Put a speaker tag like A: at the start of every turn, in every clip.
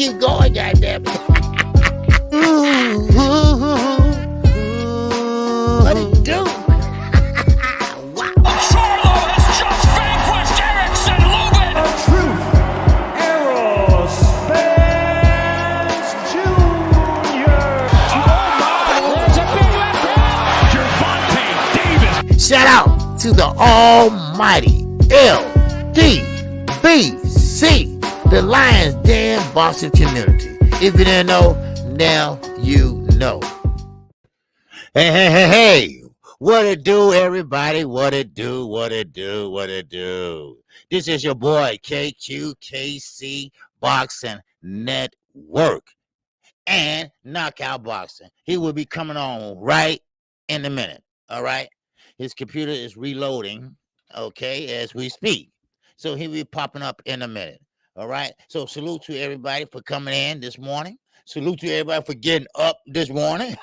A: keep going, goddamn it. What it do? Wow.
B: Charlo has just vanquished Erickson Lubin.
C: Truth, Errol Spence Jr.
B: There's a big left hand.
C: Gervonta Davis.
A: Shout out to the almighty LDBC, the Lions Den boxing community. If you didn't know, now you know. Hey. What it do, everybody? What it do? This is your boy, KQKC Boxing Network and Knockout Boxing. He will be coming on right in a minute, all right? His computer is reloading, okay, as we speak. So he'll be popping up in a minute, all right? So salute to everybody for coming in this morning. Salute to everybody for getting up this morning.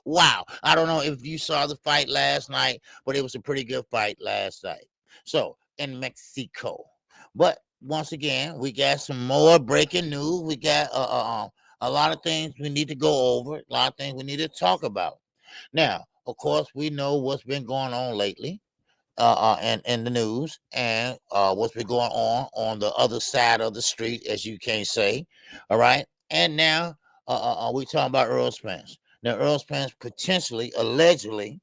A: Wow. I don't know if you saw the fight last night, but it was a pretty good fight last night. So, in Mexico. But once again, we got some more breaking news. We got a lot of things we need to go over, a lot of things we need to talk about. Now, of course, we know what's been going on lately in the news and what's been going on the other side of the street, as you can say. All right. And now we talking about Errol Spence. Now, Errol Spence potentially, allegedly,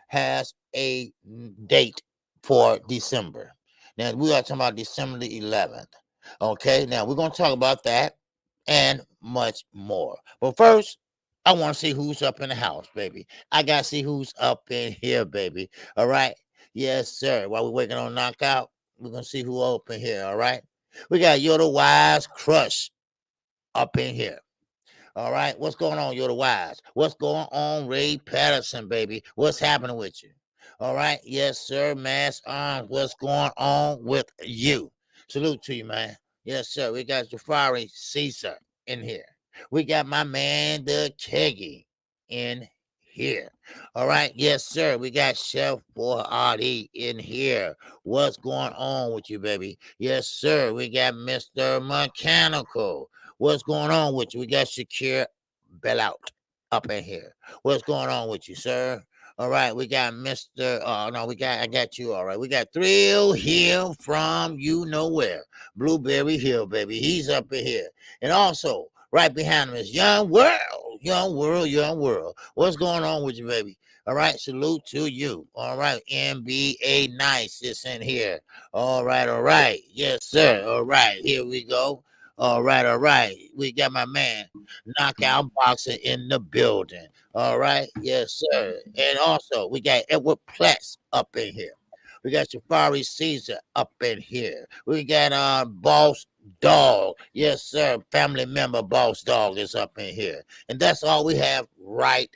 A: has a date for December. Now, we are talking about December the 11th. Okay. Now, we're going to talk about that and much more. But first, I want to see who's up in the house, baby. I got to see who's up in here, baby. All right. Yes, sir. While we're waiting on Knockout, we're going to see who up in here. All right. We got Yoda Wise Crush up in here. All right. What's going on, Yoda Wise? What's going on, Ray Patterson, baby? What's happening with you? All right. Yes, sir. Mass Arms. What's going on with you? Salute to you, man. Yes, sir. We got Jafari Caesar in here. We got my man, the Keggy, in here. All right. Yes, sir. We got Chef Boy Artie in here. What's going on with you, baby? Yes, sir. We got Mr. Mechanical. What's going on with you? We got Shakir Bellout up in here. What's going on with you, sir? All right, we got Mr. I got you. All right, we got Thrill Hill from you know where. Blueberry Hill, baby. He's up in here. And also, right behind him is Young World. What's going on with you, baby? All right, salute to you. All right, NBA Nice is in here. All right. Yes, sir. All right, here we go. All right. We got my man, Knockout Boxer in the building. All right. Yes, sir. And also, we got Edward Platts up in here. We got Jafari Caesar up in here. We got Boss Dog. Yes, sir. Family member Boss Dog is up in here. And that's all we have right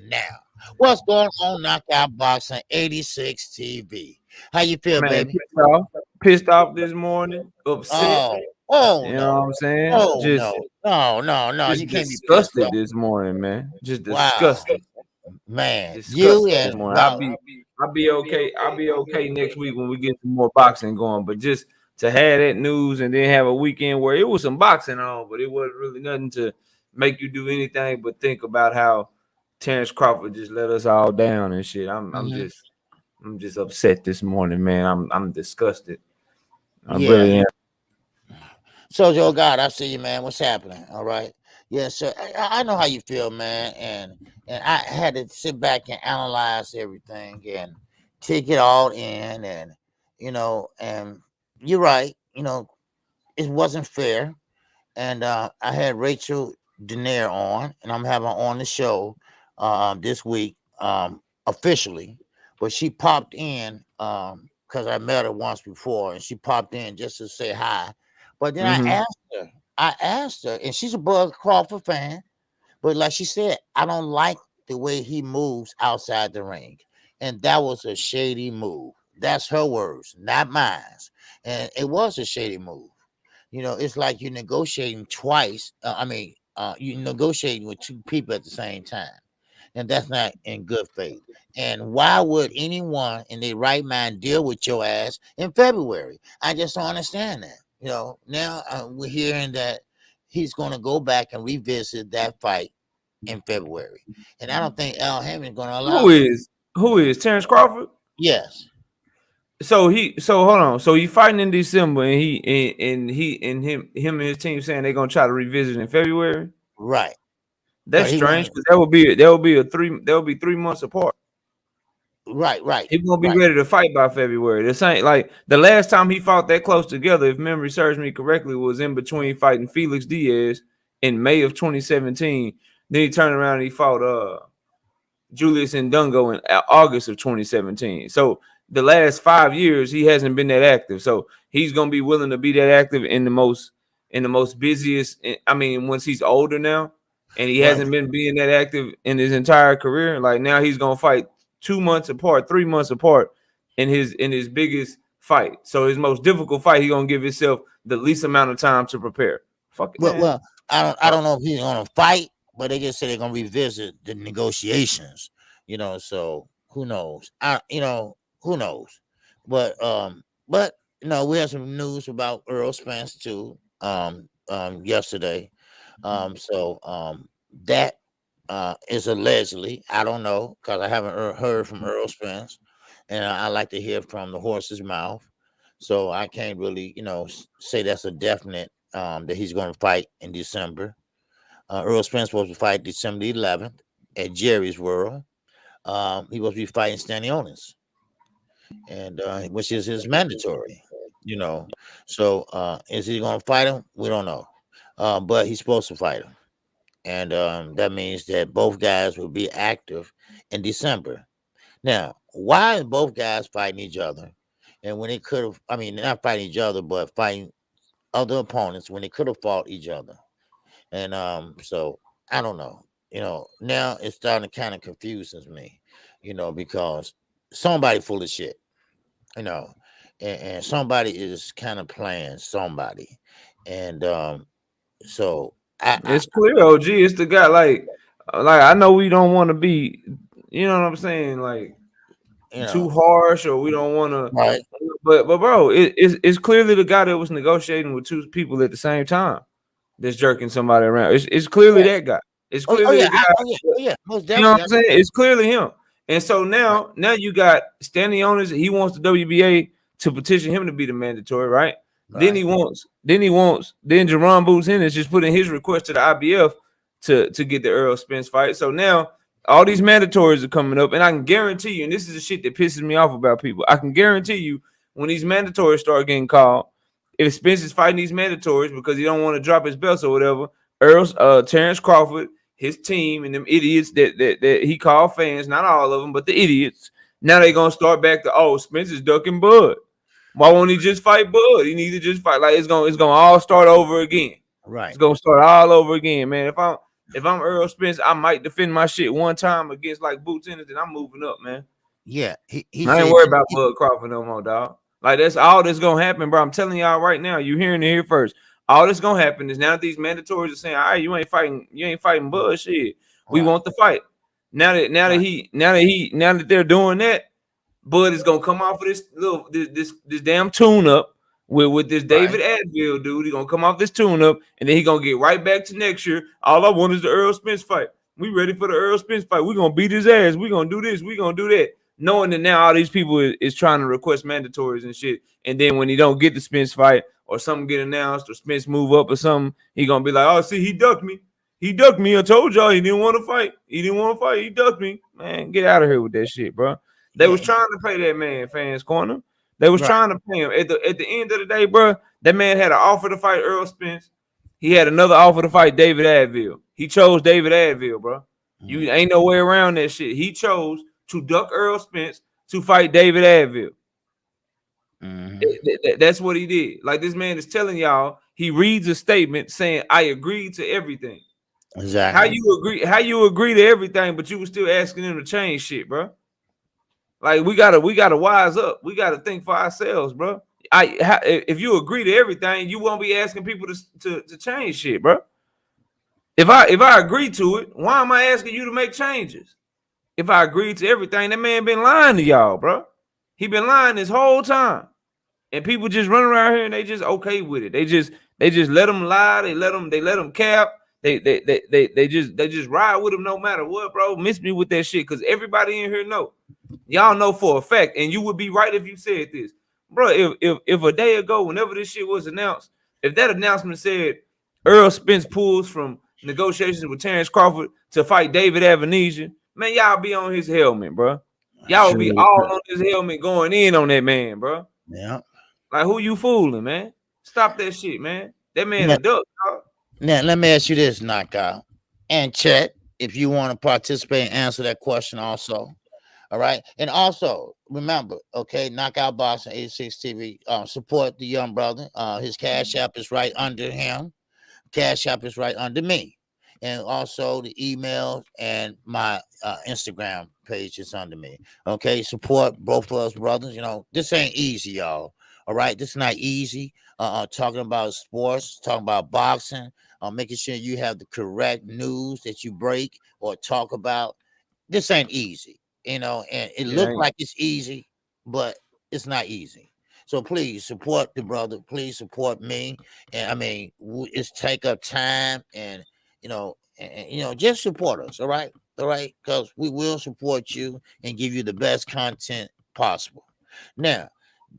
A: now. What's going on, Knockout Boxing 86 TV? How you feel,
D: Man,
A: baby?
D: pissed off this morning, upset.
A: Oh,
D: you know what I'm saying?
A: Oh,
D: just,
A: no.
D: Just
A: You can't be
D: disgusted this morning, man. Just disgusted.
A: Man,
D: Disgusted
A: you
D: this
A: and
D: morning. I'll be okay. I'll be okay next week when we get some more boxing going. But just to have that news and then have a weekend where it was some boxing on, but it wasn't really nothing to make you do anything but think about how Terrence Crawford just let us all down and shit. I'm just upset this morning, man. I'm disgusted. I really am.
A: Sojo God, I see you, man. What's happening? All right. Yes, sir. I know how you feel, man. And I had to sit back and analyze everything and take it all in. And, and you're right. It wasn't fair. And I had Rachel Denier on, and I'm having her on the show this week officially. But she popped in because I met her once before, and she popped in just to say hi. But then I asked her, and she's a Bud Crawford fan, but like she said, I don't like the way he moves outside the ring. And that was a shady move. That's her words, not mine. And it was a shady move. It's like you're negotiating twice. You're negotiating with two people at the same time. And that's not in good faith. And why would anyone in their right mind deal with your ass in February? I just don't understand that. Now we're hearing that, he's going to go back and revisit that fight in February. And I don't think Al Hammond is going to allow it.
D: Who is Terrence Crawford?
A: Yes.
D: So hold on. So he fighting in December, and him and his team saying they're gonna try to revisit in February.
A: Right.
D: That's strange because that would be 3 months apart.
A: Right.
D: He's gonna be ready to fight by February. This ain't like the last time he fought that close together, if memory serves me correctly, was in between fighting Felix Diaz in May of 2017. Then he turned around and he fought Julius Ndungo in August of 2017. So the last 5 years he hasn't been that active. So he's gonna be willing to be that active in the most busiest. I mean, once he's older now, and he hasn't been being that active in his entire career. Like now he's gonna fight 2 months apart, 3 months apart in his biggest fight. So his most difficult fight, he's gonna give himself the least amount of time to prepare. Fuck it.
A: Well, I don't know if he's gonna fight, but they just say they're gonna revisit the negotiations. So who knows? Who knows? But we had some news about Errol Spence too. Yesterday. That is allegedly, I don't know, because I haven't heard from Errol Spence, and I like to hear from the horse's mouth. So I can't really, say that's a definite that he's going to fight in December. Errol Spence was supposed to fight December 11th at Jerry's World. He was to be fighting Stanionis, and which is his mandatory. So is he going to fight him? We don't know, but he's supposed to fight him. And that means that both guys will be active in December. Now, why are both guys fighting each other? And when they could have, not fighting each other, but fighting other opponents when they could have fought each other. And so I don't know. Now it's starting to kind of confuses me, because somebody full of shit, and somebody is kind of playing somebody. And so
D: it's clear, OG. It's the guy. Like I know we don't want to be, you know what I'm saying, like too harsh, or we don't want to.
A: Right.
D: But bro, it's clearly the guy that was negotiating with two people at the same time that's jerking somebody around. It's clearly that guy. It's clearly the guy.
A: Most
D: definitely. You know what I'm saying? It's clearly him. And so now you got Stanionis. He wants the WBA to petition him to be the mandatory, right? Then Jerron Boots Hennis just put in his request to the IBF to get the Errol Spence fight. So now all these mandatories are coming up, and I can guarantee you, and this is the shit that pisses me off about people. I can guarantee you when these mandatories start getting called, if Spence is fighting these mandatories because he don't want to drop his belts or whatever, Terrence Crawford, his team, and them idiots that he called fans, not all of them, but the idiots, now they're gonna start back to Spence is ducking Bud. Why won't he just fight Bud? He needs to just fight. Like it's gonna all start over again.
A: Right.
D: It's gonna start all over again, man. If I'm Errol Spence, I might defend my shit one time against like Boots Hennis, and I'm moving up, man.
A: Yeah.
D: I ain't worried about Bud Crawford no more, dog. Like that's all that's gonna happen, bro. I'm telling y'all right now. You hearing it here first. All that's gonna happen is now that these mandatories are saying, all right, you ain't fighting Bud, shit. We want the fight. Now that they're doing that, Bud is gonna come off of this damn tune up with this David Advil dude. He's gonna come off this tune up, and then he's gonna get right back to next year. All I want is the Errol Spence fight. We ready for the Errol Spence fight. We're gonna beat his ass. We're gonna do this, we're gonna do that. Knowing that now all these people is trying to request mandatories and shit. And then when he don't get the Spence fight or something get announced or Spence move up or something, he gonna be like, oh, see, he ducked me. I told y'all he didn't want to fight. He ducked me. Man, get out of here with that shit, bro. They was trying to pay that man Fans Corner. They was trying to pay him. At the end of the day, bro, that man had an offer to fight Errol Spence. He had another offer to fight David Advil. He chose David Advil, bro. You ain't no way around that shit. He chose to duck Errol Spence to fight David Advil. That's what he did. Like this man is telling y'all, he reads a statement saying, I agree to everything.
A: Exactly.
D: How you agree to everything, but you were still asking him to change shit, bro? Like we gotta wise up. We gotta think for ourselves, bro. If you agree to everything, you won't be asking people to change shit, bro. If I agree to it, why am I asking you to make changes? If I agree to everything, that man been lying to y'all, bro. He been lying this whole time. and people just run around here and they just okay with it. They just let them lie. They let them cap. They just ride with them no matter what, bro. Miss me with that shit, because everybody in here know. Y'all know for a fact, and you would be right if you said this, bro. If a day ago, whenever this shit was announced, if that announcement said Errol Spence pulls from negotiations with Terrence Crawford to fight David Avenesian, man, y'all be on his helmet, bro. Y'all will be all on his helmet going in on that man, bro.
A: Yeah.
D: Like, who you fooling, man? Stop that shit, man. That man a duck, dog.
A: Now, let me ask you this, Knockout. And Chet, if you want to participate and answer that question also. All right. And also, remember, okay, Knockout Boxing 86 TV, support the young brother. His Cash App is right under him. Cash App is right under me. And also the email and my Instagram page is under me. Okay, support both of us brothers. You know, this ain't easy, y'all. All right, this is not easy. Talking about sports, talking about boxing, making sure you have the correct news that you break or talk about. This ain't easy, you know, and it looks like it's easy, but it's not easy. So please support the brother. Please support me. And I mean, it's take up time, and you know, just support us. All right, because we will support you and give you the best content possible. Now,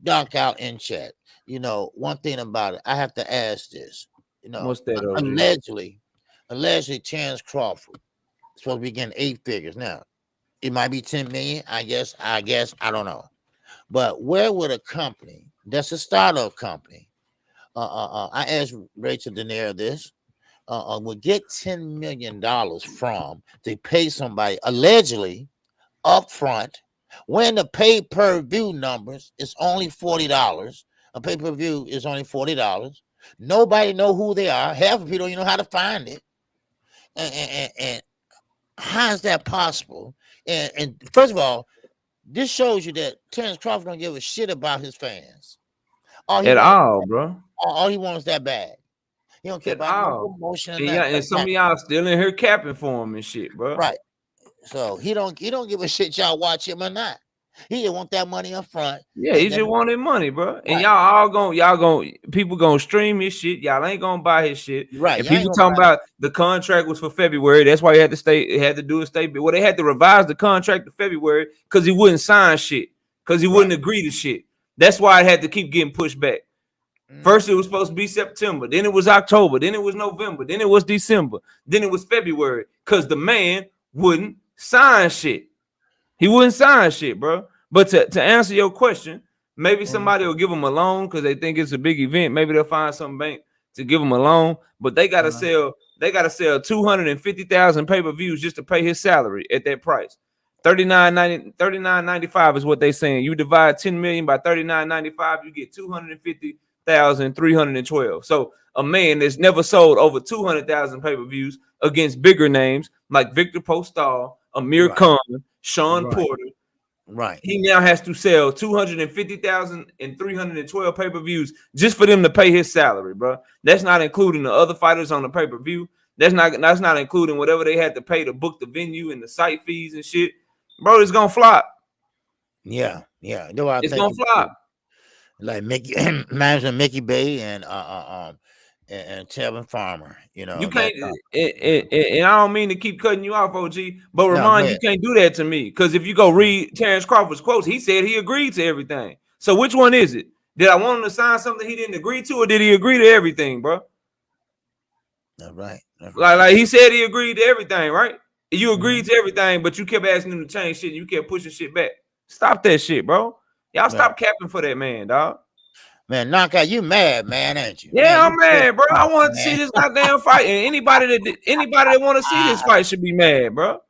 A: Doc out in chat. You know, one thing about it, I have to ask this. You know,
D: what's that?
A: Allegedly, Terrence Crawford is supposed to be getting 8 figures. Now, it might be 10 million. I guess. I don't know. But where would a company that's a startup company? I asked Rachel Daenerys this. Would get $10 million from to pay somebody allegedly up front when the pay-per-view numbers is only $40. A pay-per-view is only $40. Nobody know who they are. Half of people don't even know how to find it. And how is that possible? And first of all, this shows you that Terrence Crawford don't give a shit about his fans. All he wants is that bag. He don't care about no promotion.
D: And some of y'all still in here capping for him and shit, bro.
A: Right. So he don't give a shit y'all watch him or not. He just want that money up front.
D: Yeah, he just wanted money, bro. And y'all people gonna stream his shit. Y'all ain't gonna buy his shit.
A: Right.
D: And people talking about the contract was for February. That's why he had to do a statement. Well, they had to revise the contract to February because he wouldn't sign shit, because he wouldn't agree to shit. That's why it had to keep getting pushed back. First, it was supposed to be September. Then it was October. Then it was November. Then it was December. Then it was February, because the man wouldn't sign shit. He wouldn't sign shit, bro. But to answer your question, maybe somebody will give him a loan because they think it's a big event. Maybe they'll find some bank to give him a loan. But they gotta sell. They gotta sell 250,000 pay-per-views just to pay his salary at that price. $39.95 is what they saying. You divide 10 million by $39.95, you get 250,312. So a man that's never sold over 200,000 pay-per-views against bigger names like Victor Postal, Amir Khan, Sean Porter.
A: Right.
D: He now has to sell 250,312 pay-per-views just for them to pay his salary, bro. That's not including the other fighters on the pay-per-view. That's not including whatever they had to pay to book the venue and the site fees and shit. Bro, it's gonna flop.
A: Yeah.
D: It's gonna flop.
A: Like Mickey Bay and Tevin Farmer, you know.
D: You can't, and I don't mean to keep cutting you off, OG, but Ramon, you can't do that to me, because if you go read Terrence Crawford's quotes, he said he agreed to everything. So which one is it? Did I want him to sign something he didn't agree to, or did he agree to everything, bro?
A: That's right.
D: Like he said he agreed to everything, right? You agreed to everything, but you kept asking him to change shit. And you kept pushing shit back. Stop that shit, bro. Y'all stop capping for that man, dog.
A: Man, Knockout, you mad, man, ain't you?
D: Yeah, I'm mad, bro. I want to see this goddamn fight, and anybody that want to see this fight should be mad, bro.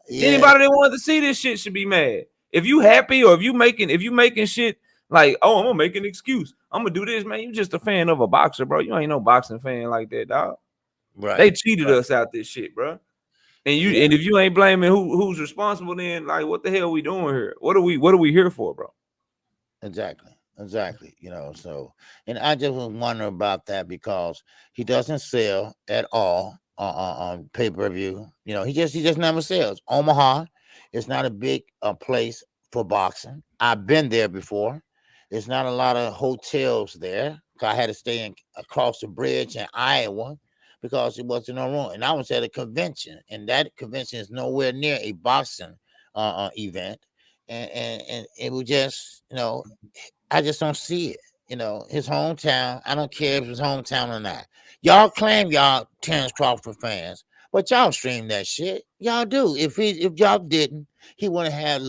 D: Anybody that want to see this shit should be mad. If you happy, or if you making shit like, oh, I'm gonna make an excuse, I'm gonna do this, man. You just a fan of a boxer, bro. You ain't no boxing fan like that, dog.
A: Right.
D: They cheated us out this shit, bro. And and if you ain't blaming who's responsible, then like, what the hell we doing here? What are we here for, bro?
A: Exactly. You know, so, and I just was wondering about that, because he doesn't sell at all on pay-per-view. You know, he just never sells. Omaha is not a big place for boxing. I've been there before. There's not a lot of hotels there. I had to stay across the bridge in Iowa because it wasn't no room. And I was at a convention, and that convention is nowhere near a boxing event. And it was just, I just don't see it. His hometown. I don't care if it's hometown or not. Y'all claim y'all Terrence Crawford fans, but y'all stream that shit. Y'all do. If y'all didn't, he wouldn't have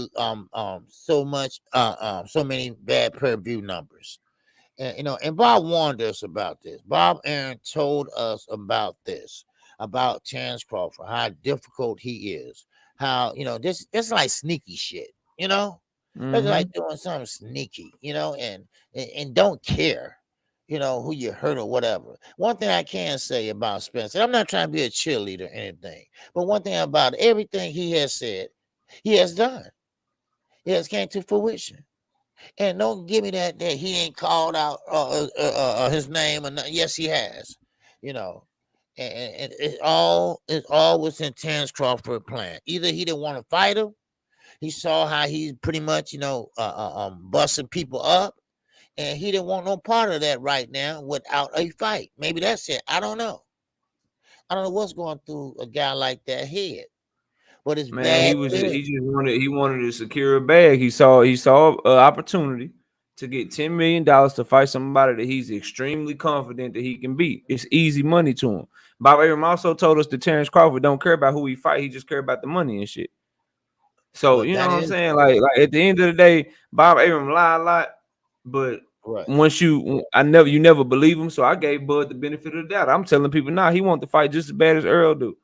A: so many bad per view numbers. And Bob warned us about this. Bob Aaron told us about this, about Terrence Crawford, how difficult he is. How this like sneaky shit. That's like doing something sneaky. And don't care. Who you hurt or whatever. One thing I can say about Spence, and I'm not trying to be a cheerleader or anything, but one thing about everything he has said, he has done. It has came to fruition. And don't give me that he ain't called out his name or nothing. Yes, he has. And it's all within Terrence Crawford plan. Either he didn't want to fight him, he saw how he's pretty much busting people up, and he didn't want no part of that right now without a fight. Maybe that's it. I don't know. I don't know what's going through a guy like that head. But it's bad.
D: He wanted to secure a bag. He saw an opportunity to get $10 million to fight somebody that he's extremely confident that he can beat. It's easy money to him. Bob Arum also told us that Terrence Crawford don't care about who he fight. He just care about the money and shit. So you know what I'm saying? Like at the end of the day, Bob Arum lie a lot, but you never believe him. So I gave Bud the benefit of the doubt. I'm telling people now he want to fight just as bad as Errol do.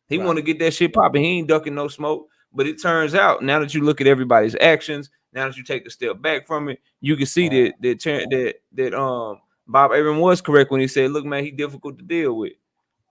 D: He want to get that shit popping. He ain't ducking no smoke. But it turns out now that you look at everybody's actions, now that you take a step back from it, you can see that Bob Arum was correct when he said, "Look, man, he's difficult to deal with."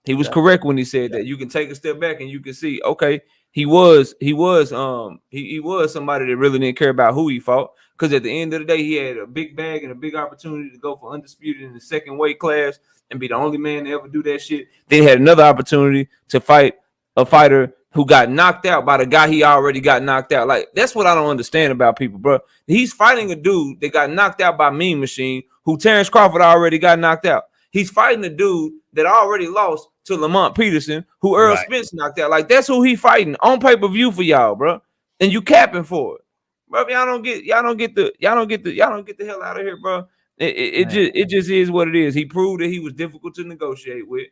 D: He was correct when he said that. You can take a step back and you can see, okay, he was somebody that really didn't care about who he fought. Because at the end of the day, he had a big bag and a big opportunity to go for undisputed in the second weight class and be the only man to ever do that shit. Then he had another opportunity to fight a fighter who got knocked out by the guy he already got knocked out. Like, that's what I don't understand about people, bro. He's fighting a dude that got knocked out by Mean Machine, who Terrence Crawford already got knocked out. He's fighting a dude that already lost to Lamont Peterson, who Errol Spence knocked out. Like, that's who he fighting on pay-per-view for y'all, bro. And you capping for it. Bro, y'all don't get the hell out of here, bro. It just is what it is. He proved that he was difficult to negotiate with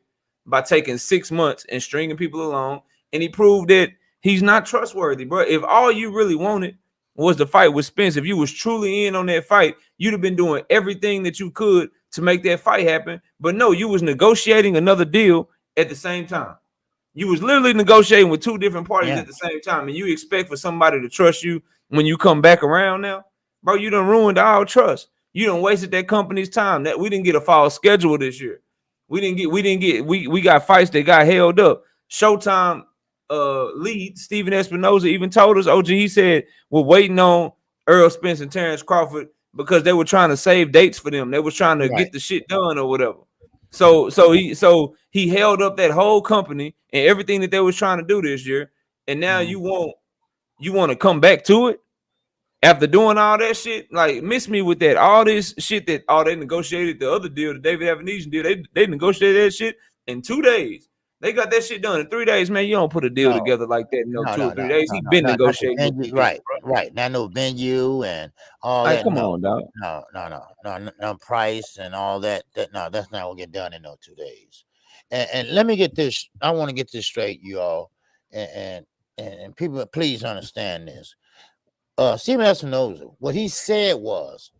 D: by taking 6 months and stringing people along, and he proved that he's not trustworthy, bro. If all you really wanted was the fight with Spence, if you was truly in on that fight, you'd have been doing everything that you could to make that fight happen. But no, you was negotiating another deal at the same time. You was literally negotiating with two different parties at the same time, and you expect for somebody to trust you when you come back around now, bro. You done ruined our trust. You done wasted that company's time. That we didn't get a fall schedule this year. We got fights that got held up. Showtime lead Steven Espinoza even told us, OG, he said, we're waiting on Errol Spence and Terrence Crawford because they were trying to save dates for them. They were trying to get the shit done or whatever. So he held up that whole company and everything that they was trying to do this year. And now you want to come back to it after doing all that shit? Like, miss me with that. All this shit that they negotiated the other deal, the David Avenesian deal. They negotiated that shit in 2 days. They got that shit done in 3 days, man. You don't put a deal together like that in 2 or 3 days. He's been negotiating.
A: Right. Now, no venue and all that.
D: Come on, dog.
A: No price and all that. No, that's not gonna get done in no 2 days. And let me get this. I want to get this straight, you all, and people, please understand this. Steven Espinoza, what he said was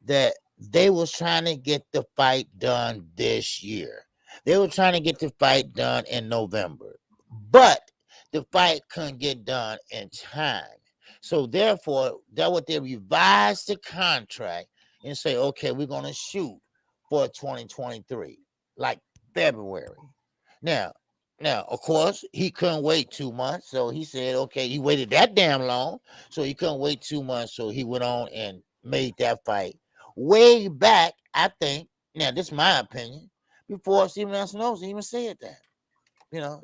A: that they was trying to get the fight done this year. They were trying to get the fight done in November, but the fight couldn't get done in time. So therefore, that's what they revised the contract and say, okay, we're going to shoot for 2023, like February. Now, of course, he couldn't wait 2 months. So he said, okay, he waited that damn long. So he couldn't wait 2 months. So he went on and made that fight way back, I think. Now, this is my opinion. Before Steven Espinoza even said that,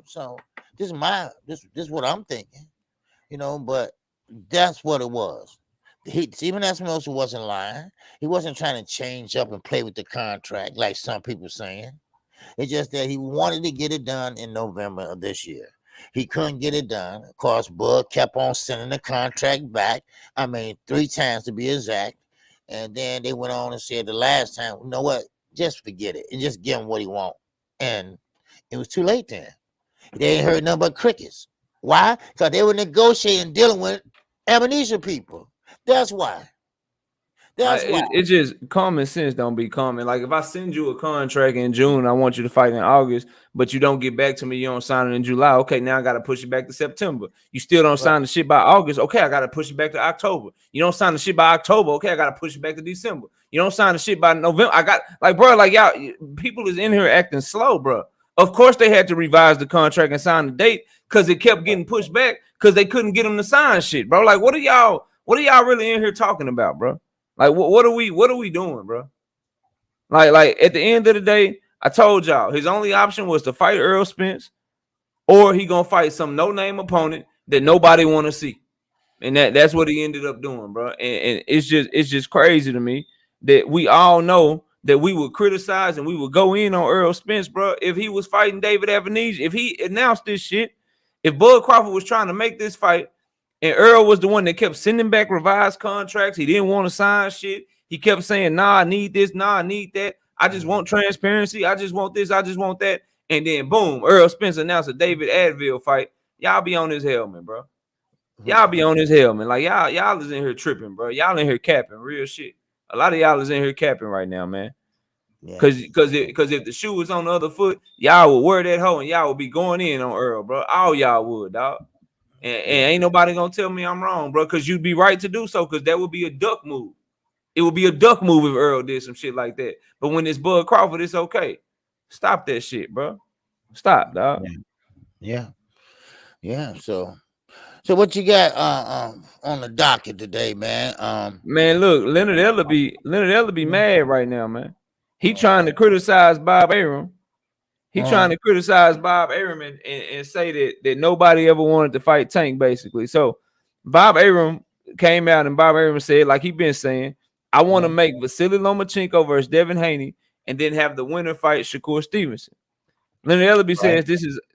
A: so this is what I'm thinking, but that's what it was. Stephen Espinosa wasn't lying. He wasn't trying to change up and play with the contract like some people saying. It's just that he wanted to get it done in November of this year. He couldn't get it done. Of course, Bud kept on sending the contract back. I mean, 3 times to be exact. And then they went on and said the last time, you know what? Just forget it and just give him what he wants. And it was too late then. They ain't heard nothing but crickets. Why? Because they were negotiating, dealing with amnesia people. That's why. That's why.
D: It's just common sense don't be common. Like if I send you a contract in June, I want you to fight in August, but you don't get back to me, you don't sign it in July. Okay, now I got to push it back to September. You still don't sign the shit by August. Okay, I got to push it back to October. You don't sign the shit by October. Okay, I got to push it back to December. You don't sign the shit by November. I got like, bro, like y'all people is in here acting slow, bro. Of course they had to revise the contract and sign the date because it kept getting pushed back because they couldn't get them to sign shit, bro. Like, what are y'all really in here talking about, bro? Like, what are we doing, bro? Like at the end of the day, I told y'all his only option was to fight Errol Spence, or he gonna fight some no-name opponent that nobody want to see, and that's what he ended up doing, bro. And it's just crazy to me that we all know that we would criticize and we would go in on Errol Spence, bro, if he was fighting David Avenige, if he announced this shit, if Bud Crawford was trying to make this fight. And Earl was the one that kept sending back revised contracts. He didn't want to sign shit. He kept saying, nah, I need this. Nah, I need that. I just want transparency. I just want this. I just want that. And then, boom, Errol Spence announced a David Advil fight. Y'all be on his helmet, bro. Y'all be on his helmet. Like, y'all is in here tripping, bro. Y'all in here capping. Real shit. A lot of y'all is in here capping right now, man. Because if the shoe was on the other foot, y'all would wear that hoe and y'all would be going in on Earl, bro. All y'all would, dog. And ain't nobody gonna tell me I'm wrong, bro, because you'd be right to do so, because that would be a duck move. It would be a duck move if Earl did some shit like that. But when it's Bud Crawford, it's okay. Stop that shit, bro. Stop, dog.
A: Yeah. So what you got on the docket today, man?
D: Man, look, Leonard Ellerby mad right now, man. He trying to criticize Bob Arum. He trying to criticize Bob Arum and say that nobody ever wanted to fight Tank, basically. So Bob Arum came out and Bob Arum said, like he been saying, I want to make Vasily Lomachenko versus Devin Haney and then have the winner fight Shakur Stevenson. Leonard Ellerby says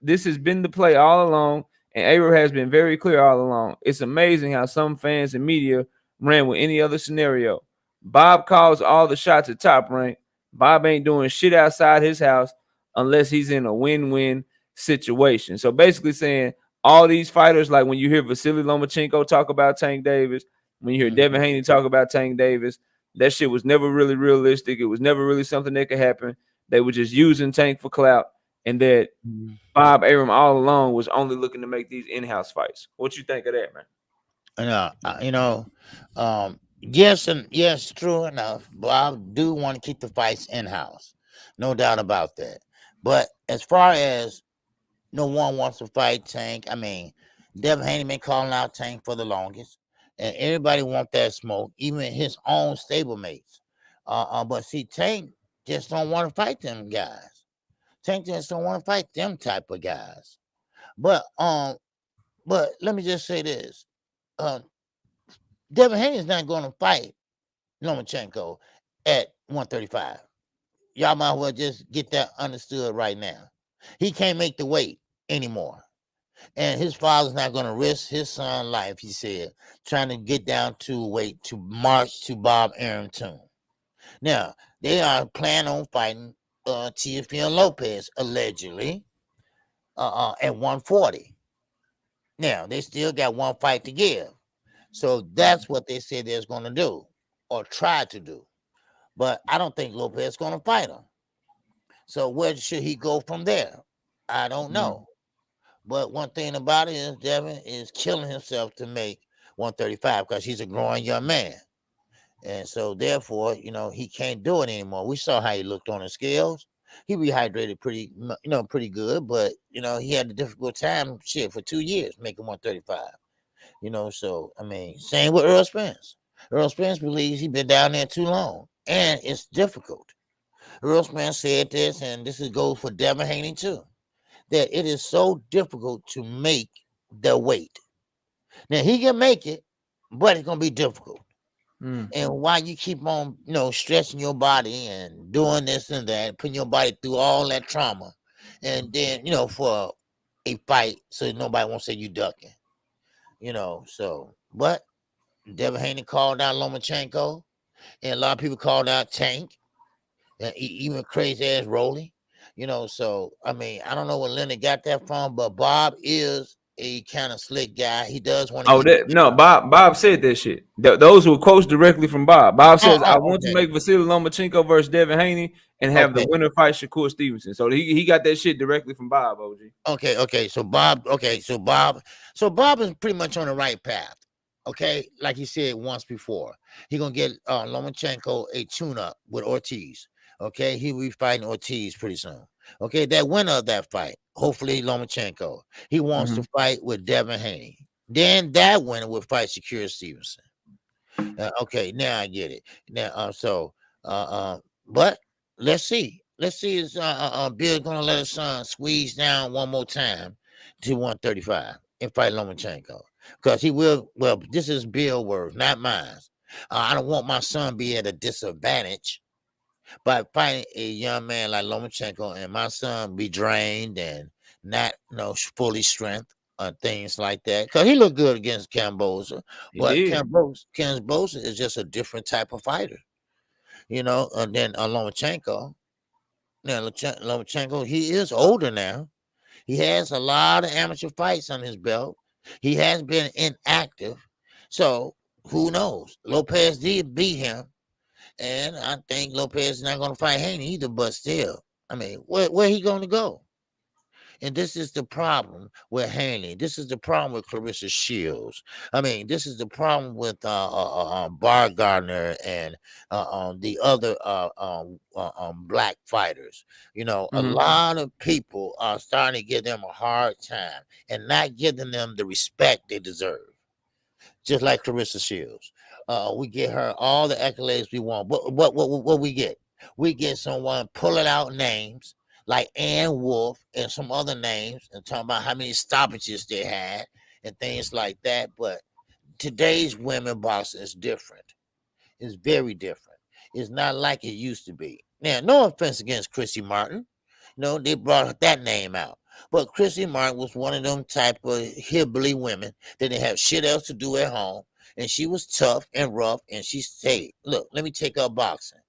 D: this has been the play all along, and Arum has been very clear all along. It's amazing how some fans and media ran with any other scenario. Bob calls all the shots at Top Rank. Bob ain't doing shit outside his house unless he's in a win-win situation. So basically saying all these fighters, like when you hear Vasily Lomachenko talk about Tank Davis, when you hear Devin Haney talk about Tank Davis, that shit was never really realistic. It was never really something that could happen. They were just using Tank for clout, and that Bob Arum all along was only looking to make these in-house fights. What you think of that, man?
A: Yes, true enough. Bob do want to keep the fights in-house. No doubt about that. But as far as no one wants to fight Tank, I mean, Devin Haney been calling out Tank for the longest, and everybody want that smoke, even his own stablemates. But see, Tank just don't want to fight them guys. Tank just don't want to fight them type of guys. But let me just say this: Devin Haney is not going to fight Lomachenko at 135. Y'all might as well just get that understood right now. He can't make the weight anymore. And his father's not going to risk his son's life, he said, trying to get down to weight to march to Bob Arum tomb. Now, they are planning on fighting Teofimo Lopez, allegedly, at 140. Now, they still got one fight to give. So that's what they said they're going to do, or try to do. But I don't think Lopez is going to fight him. So where should he go from there? I don't know. But one thing about it is Devin is killing himself to make 135 because he's a growing young man. And so therefore, he can't do it anymore. We saw how he looked on the scales. He rehydrated pretty good, but, he had a difficult time for 2 years making 135. So, I mean, same with Errol Spence. Errol Spence believes he's been down there too long, and it's difficult. Errol Spence said this, and this goes for Devin Haney too, that it is so difficult to make the weight. Now, he can make it, but it's going to be difficult. And why you keep on, stretching your body and doing this and that, putting your body through all that trauma, and then, for a fight, so nobody won't say you ducking, So, but Devin Haney called out Lomachenko, and a lot of people called out Tank, and even crazy ass Rolly, So, I mean, I don't know where Leonard got that from, but Bob is a kind of slick guy. He does want to
D: Oh,
A: keep.
D: no, Bob said that shit. Those were quotes directly from Bob. Bob says, "I want to
A: Okay.
D: make Vasily Lomachenko versus Devin Haney and have the
A: Okay.
D: winner fight Shakur Stevenson." So he got that shit directly from Bob. OG.
A: Okay. So Bob is pretty much on the right path. Okay, like he said once before, he gonna get Lomachenko a tune-up with Ortiz. Okay, he will be fighting Ortiz pretty soon. Okay, that winner of that fight, hopefully Lomachenko, he wants to fight with Devin Haney. Then that winner will fight Shakur Stevenson. Okay, now I get it. Now, but let's see. Let's see, is Bill gonna let his son squeeze down one more time to 135 and fight Lomachenko? Because he will. Well, this is Bill word, not mine. I don't want my son be at a disadvantage by fighting a young man like Lomachenko, and my son be drained and not, fully strength. Things like that, because he looked good against Camboza, but Camboza is just a different type of fighter, And then Lomachenko, Lomachenko, he is older now. He has a lot of amateur fights on his belt. He has been inactive, so who knows? Lopez did beat him, and I think Lopez is not going to fight Haney either. But still, I mean, where he going to go? And this is the problem with Haney. This is the problem with Clarissa Shields. I mean, this is the problem with Bar Gardner and the other black fighters. A lot of people are starting to give them a hard time and not giving them the respect they deserve. Just like Clarissa Shields. We get her all the accolades we want. What we get? We get someone pulling out names like Ann Wolf and some other names, and talking about how many stoppages they had and things like that. But today's women boxing is different. It's very different. It's not like it used to be. Now, no offense against Chrissy Martin. They brought that name out. But Chrissy Martin was one of them type of hillbilly women that didn't have shit else to do at home. And she was tough and rough. And she said, look, let me take up boxing.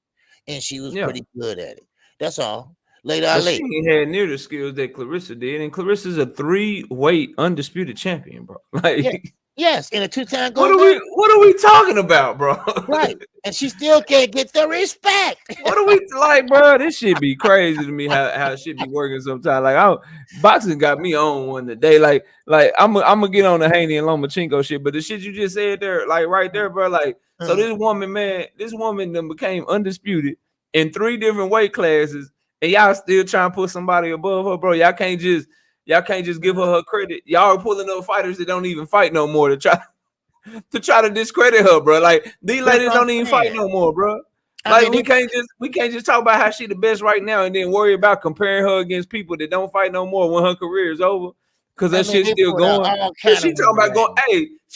A: And she was pretty good at it. That's all. Later,
D: she ain't had near the skills that Clarissa did, and Clarissa's a 3-weight undisputed champion, bro. Like,
A: yes, in a 2-time
D: gold. What are we talking about, bro?
A: Right, and she still can't get the respect.
D: What are we like, bro? This shit be crazy to me how shit be working sometimes. Like, boxing got me on one today. Like I'm gonna get on the Haney and Lomachenko shit, but the shit you just said there, like right there, bro. Like, so this woman then became undisputed in 3 different weight classes. And y'all still trying to put somebody above her, bro. Y'all can't just give her credit. Y'all are pulling up fighters that don't even fight no more to try to discredit her, bro. Like, these ladies don't even fight no more, bro. Like, we can't just talk about how she the best right now and then worry about comparing her against people that don't fight no more when her career is over. Because that shit's still going. She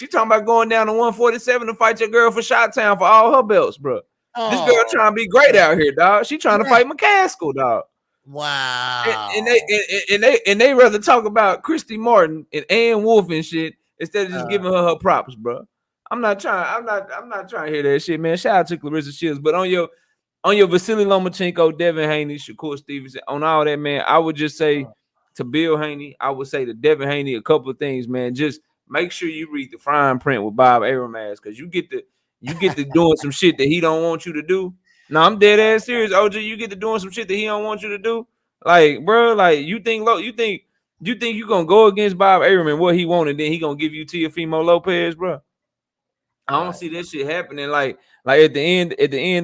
D: talking about going down to 147 to fight your girl for Shot-Town for all her belts, bro. This girl trying to be great out here, dog. She trying to fight McCaskill, dog.
A: Wow.
D: And they rather talk about Christy Martin and Ann Wolf and shit instead of just giving her props, bro. I'm not trying to hear that shit, man. Shout out to Clarissa Shields, but on your Vasily Lomachenko, Devin Haney, Shakur Stevenson, on all that, man, I would just say to Bill Haney, I would say to Devin Haney a couple of things, man. Just make sure you read the fine print with Bob Arum ass, because you get to doing some shit that he don't want you to do. No, I'm dead ass serious, OG. You get to doing some shit that he don't want you to do. Like, bro, like you think you gonna go against Bob Arum and what he wanted, then he gonna give you Teofimo Lopez, bro? I don't see that shit happening. Like at the end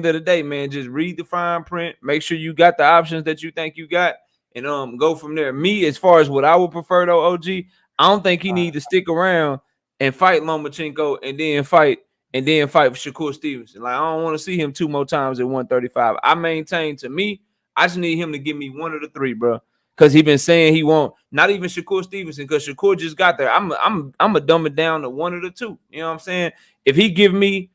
D: of the day, man, just read the fine print. Make sure you got the options that you think you got, and go from there. Me, as far as what I would prefer though, OG, I don't think he need to stick around and fight Lomachenko and then fight Shakur Stevenson. Like, I don't want to see him 2 more times at 135. I maintain, to me, I just need him to give me one of the 3, bro. Because he been saying he won't, not even Shakur Stevenson, because Shakur just got there. I'm a dumb it down to one of the 2. You know what I'm saying? If he give me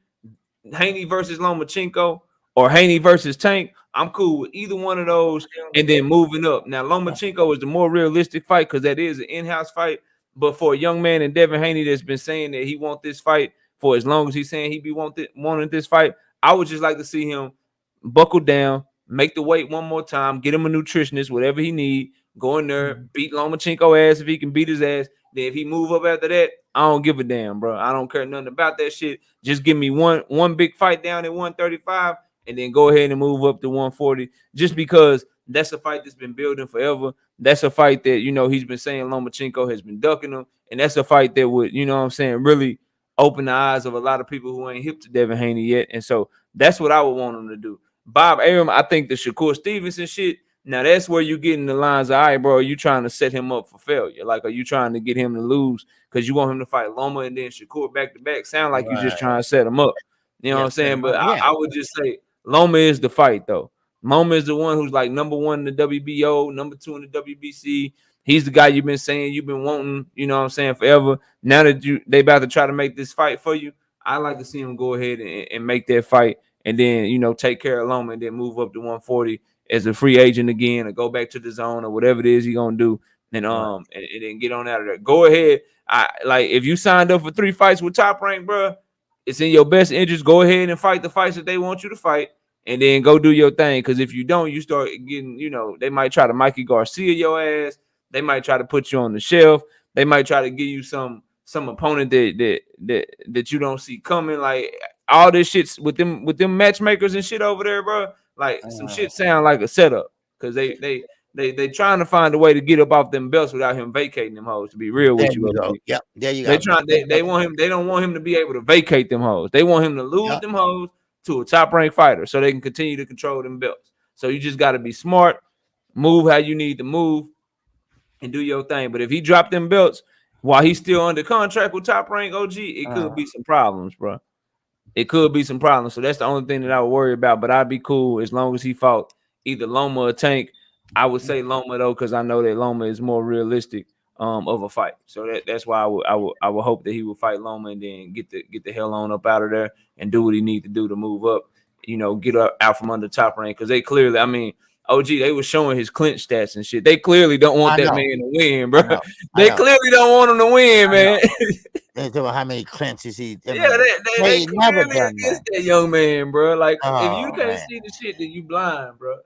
D: Haney versus Lomachenko or Haney versus Tank, I'm cool with either one of those. And then moving up. Now, Lomachenko is the more realistic fight because that is an in-house fight. But for a young man in Devin Haney that's been saying that he want this fight for as long as he's saying he be wanting this fight, I would just like to see him buckle down, make the weight one more time, get him a nutritionist, whatever he need, go in there, beat Lomachenko ass if he can beat his ass. Then if he move up after that, I don't give a damn, bro. I don't care nothing about that shit. Just give me one big fight down at 135 and then go ahead and move up to 140 just because that's a fight that's been building forever. That's a fight that, he's been saying Lomachenko has been ducking him. And that's a fight that would, really open the eyes of a lot of people who ain't hip to Devin Haney yet. And so that's what I would want him to do. Bob Arum, I think the Shakur Stevenson shit, now that's where you get in the lines of, all right, bro, are you trying to set him up for failure? Like, are you trying to get him to lose because you want him to fight Loma and then Shakur back to back? Sound like you're just trying to set him up. You know what I'm saying? But I would just say Loma is the fight, though. Loma is the one who's like number 1 in the WBO, number 2 in the WBC. He's the guy you've been saying you've been wanting, you know what I'm saying, forever. Now that they about to try to make this fight for you, I like to see him go ahead and make that fight and then, take care of Loma and then move up to 140 as a free agent again or go back to the zone or whatever it is he's going to do and then get on out of there. Go ahead. If you signed up for 3 fights with Top Rank, bro, it's in your best interest. Go ahead and fight the fights that they want you to fight and then go do your thing. Because if you don't, you start getting, they might try to Mikey Garcia your ass. They might try to put you on the shelf. They might try to give you some opponent that you don't see coming. Like all this shit's with them matchmakers and shit over there, bro. Like some shit sound like a setup because they trying to find a way to get up off them belts without him vacating them hoes. To be real with you,
A: yep, there you
D: go. They want him. They don't want him to be able to vacate them hoes. They want him to lose them hoes to a top ranked fighter so they can continue to control them belts. So you just got to be smart, move how you need to move, and do your thing. But if he dropped them belts while he's still under contract with Top Rank OG, it could be some problems, bro. It could be some problems. So that's the only thing that I would worry about. But I'd be cool as long as he fought either Loma or Tank. I would say Loma though, because I know that Loma is more realistic of a fight. So that's why I would hope that he would fight Loma and then get the hell on up out of there and do what he need to do to move up. Get out from under Top Rank because they clearly, I mean, OG, they were showing his clinch stats and shit. They clearly don't want that man to win, bro. They clearly don't want him to win, man.
A: They talk about how many clinches he.
D: They never done against that young man, bro. Like if you can't see the shit, then you blind, bro.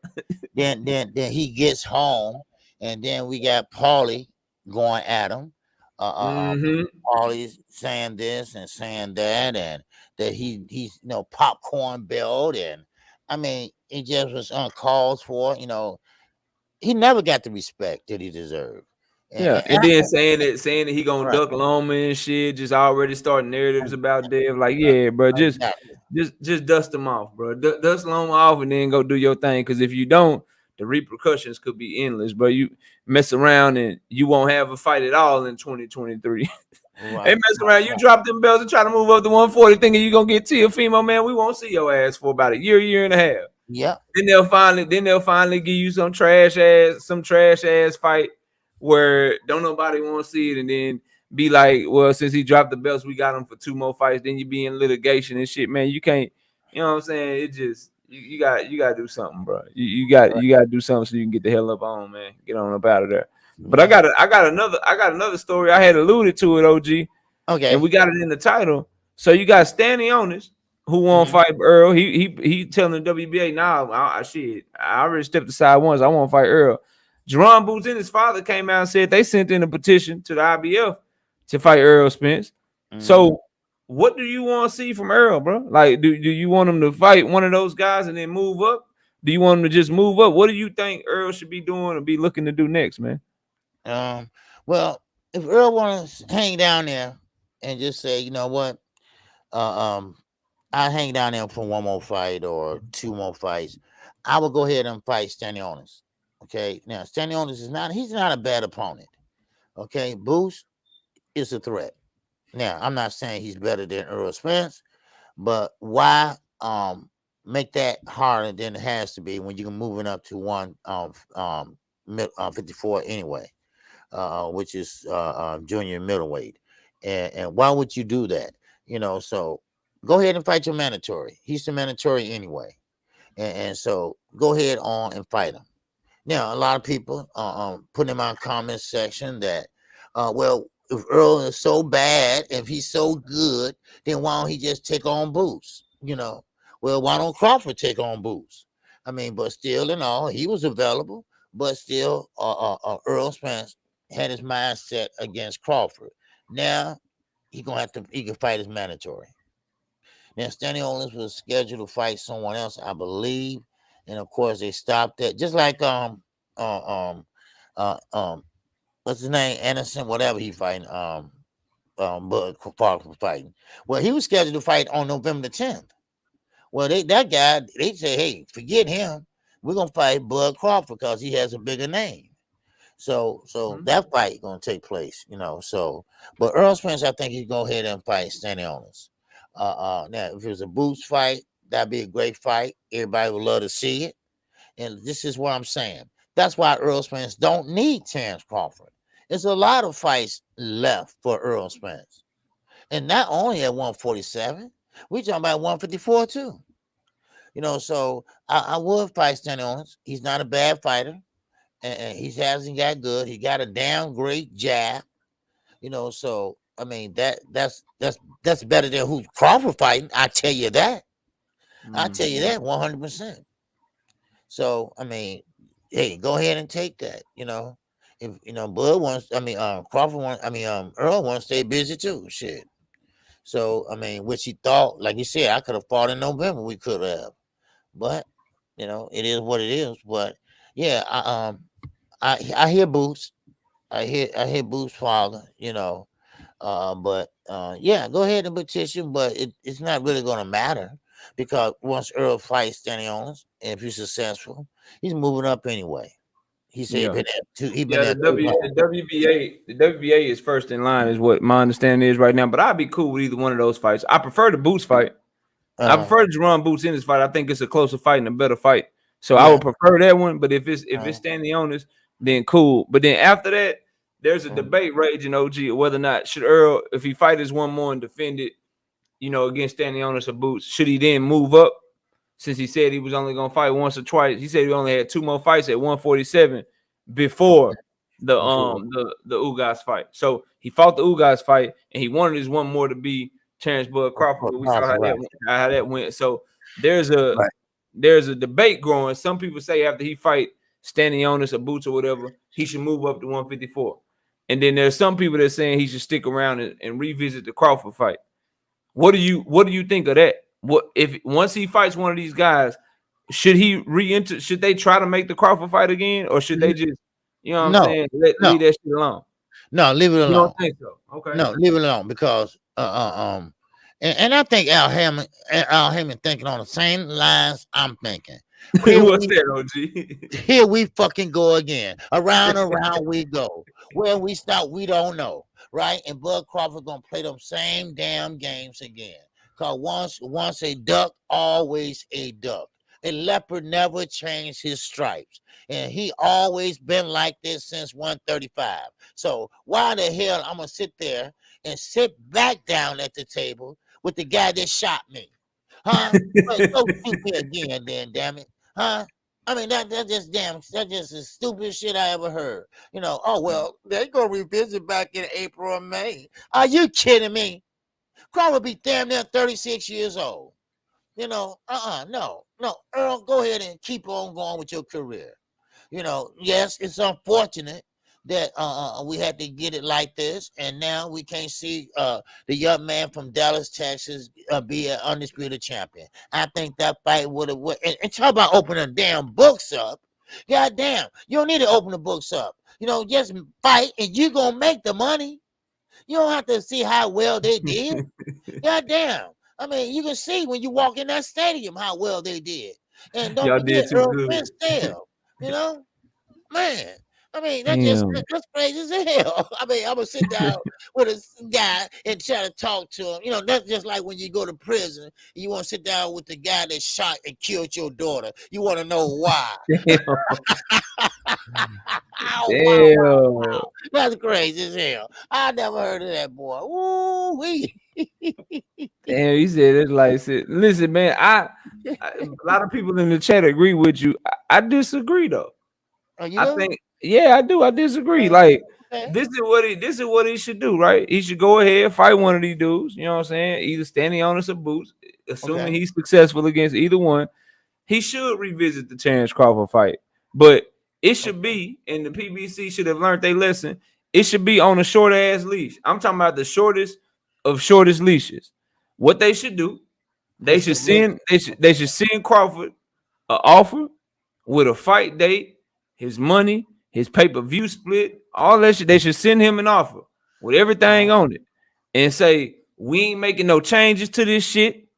A: then he gets home, and then we got Paulie going at him. Paulie's saying this and saying that, and that he's popcorn built, and I mean it just was uncalled for. He never got the respect that he deserved.
D: And then saying that he gonna duck Loma and shit, just already starting narratives about Dev. Like, yeah, bro, just dust him off, bro. Dust Loma off and then go do your thing. Because if you don't, the repercussions could be endless, bro. You mess around and you won't have a fight at all in 2023. They mess around, you drop them belts and try to move up to 140, thinking you gonna get Teofimo, man. We won't see your ass for about a year and a half.
A: Yeah.
D: Then they'll finally give you some trash ass fight where don't nobody want to see it, and then be like, well, since he dropped the belts, we got him for 2 more fights. Then you be in litigation and shit, man. You can't, you know what I'm saying? It just you got to do something, bro. You got to do something so you can get the hell up on, man. Get on up out of there. But I got another story. I had alluded to it, OG. Okay. And we got it in the title. So you got Stanley Onis, who won't fight Earl. He telling the WBA, nah, I already stepped aside once. I won't fight Earl. Jerron Boots and his father came out and said they sent in a petition to the IBF to fight Errol Spence. So what do you want to see from Earl, bro? Like, do you want him to fight one of those guys and then move up? Do you want him to just move up? What do you think Earl should be doing or be looking to do next, man?
A: Well, if Earl wants to hang down there and just say, you know what, I hang down there for 1 more fight or 2 more fights, I will go ahead and fight Stanley Onis. Okay, now Stanley Onis he's not a bad opponent. Okay, Boost is a threat. Now, I'm not saying he's better than Errol Spence, but why make that harder than it has to be when you're moving up to 154 anyway, which is junior middleweight. And why would you do that? So go ahead and fight your mandatory. He's the mandatory anyway. And so go ahead on and fight him. Now, a lot of people put in my comment section that, well, if Earl is so bad, if he's so good, then why don't he just take on Boots? Well, why don't Crawford take on Boots? I mean, but still and all, he was available, but still, Errol Spence had his mindset against Crawford. Now he can fight his mandatory. Now, Stanley Owens was scheduled to fight someone else, I believe, and of course they stopped that. Just like what's his name, Anderson, whatever he fighting, Bud Crawford fighting. Well, he was scheduled to fight on November the 10th. Well, they say, hey, forget him. We're gonna fight Bud Crawford because he has a bigger name. So that fight gonna take place, So, but Errol Spence, I think he's gonna go ahead and fight Stanley Owens. Now, if it was a Boots fight, that'd be a great fight. Everybody would love to see it. And this is what I'm saying. That's why Errol Spence don't need Terrence Crawford. There's a lot of fights left for Errol Spence. And not only at 147, we talking about 154 too. So I would fight Stanley Owens. He's not a bad fighter. And he hasn't got good. He got a damn great jab. So I mean that's better than who Crawford fighting. I tell you that. I tell you that 100%. So I mean, hey, go ahead and take that. If Bud wants, Crawford wants, Earl wants to stay busy too. Shit. So I mean, which he thought, like you said, I could have fought in November. We could have, but it is what it is. But yeah, I hear Boots. I hear Boots' father. But yeah, go ahead and petition, but it's not really going to matter because once Earl fights Stanley Owens, and if he's successful, he's moving up anyway. He said
D: the WBA is first in line, is what my understanding is right now. But I'd be cool with either one of those fights. I prefer the Boots fight. I prefer to run Boots in this fight. I think it's a closer fight and a better fight. So I would prefer that one. But if it's Stanley Owens, then cool. But then after that, there's a debate raging, OG, whether or not should Earl, if he fights one more and defend it, against Stanley Owens or Boots, should he then move up? Since he said he was only going to fight once or twice. He said he only had 2 more fights at 147 before the Ugas fight. So he fought the Ugas fight, and he wanted his one more to be Terrence Bud Crawford. But we saw how that went. So there's a debate growing. Some people say after he fight Stanley Owens or Boots or whatever, he should move up to 154. And then there's some people that are saying he should stick around and revisit the Crawford fight. What do you think of that? What if once he fights one of these guys, should he re-enter? Should they try to make the Crawford fight again, or should they just, I'm saying, leave that shit alone?
A: No, leave it alone.
D: You don't think so? Okay.
A: No, leave it alone because and I think Al Heyman thinking on the same lines I'm thinking.
D: What's that, OG?
A: Here we fucking go again. Around we go. Where we start, we don't know, right? And Bud Crawford gonna play them same damn games again. Cause once a duck, always a duck. A leopard never changed his stripes. And he always been like this since 135. So why the hell I'm gonna sit there and sit back down at the table with the guy that shot me? Huh? Go shoot me again then, damn it. Huh? I mean, that's just the stupidest shit I ever heard. Oh well, they're gonna revisit back in April or May. Are you kidding me? Crawford be damn near 36 years old. No. Earl, go ahead and keep on going with your career. Yes, it's unfortunate that we had to get it like this, and now we can't see the young man from Dallas, Texas, be an undisputed champion. I think that fight would have. And talk about opening damn books up. God damn, you don't need to open the books up. Just fight, and you're gonna make the money. You don't have to see how well they did. God damn. I mean, you can see when you walk in that stadium how well they did. And don't forget Earl Spence still. Man. I mean, that's crazy as hell. I mean, I'm gonna sit down with a guy and try to talk to him. That's just like when you go to prison, you want to sit down with the guy that shot and killed your daughter. You want to know why.
D: Damn.
A: That's crazy as hell. I never heard of that boy. Ooh wee.
D: Damn, he said it's like shit. Listen, man, a lot of people in the chat agree with you. I disagree though.
A: Oh, you
D: I
A: know?
D: think, yeah, I do. I disagree.
A: Okay.
D: Like,
A: Okay.
D: this is what he should do, right? He should go ahead, fight one of these dudes, you know what I'm saying? Either standing on us or boots, assuming
A: Okay.
D: he's successful against either one. He should revisit the Terrence Crawford fight, but it should be, and the PBC should have learned their lesson. It should be on a short ass leash. I'm talking about the shortest of shortest leashes. What they should do, they should send Crawford an offer with a fight date, his money, his pay-per-view split, all that shit. They should send him an offer with everything on it and say, we ain't making no changes to this shit.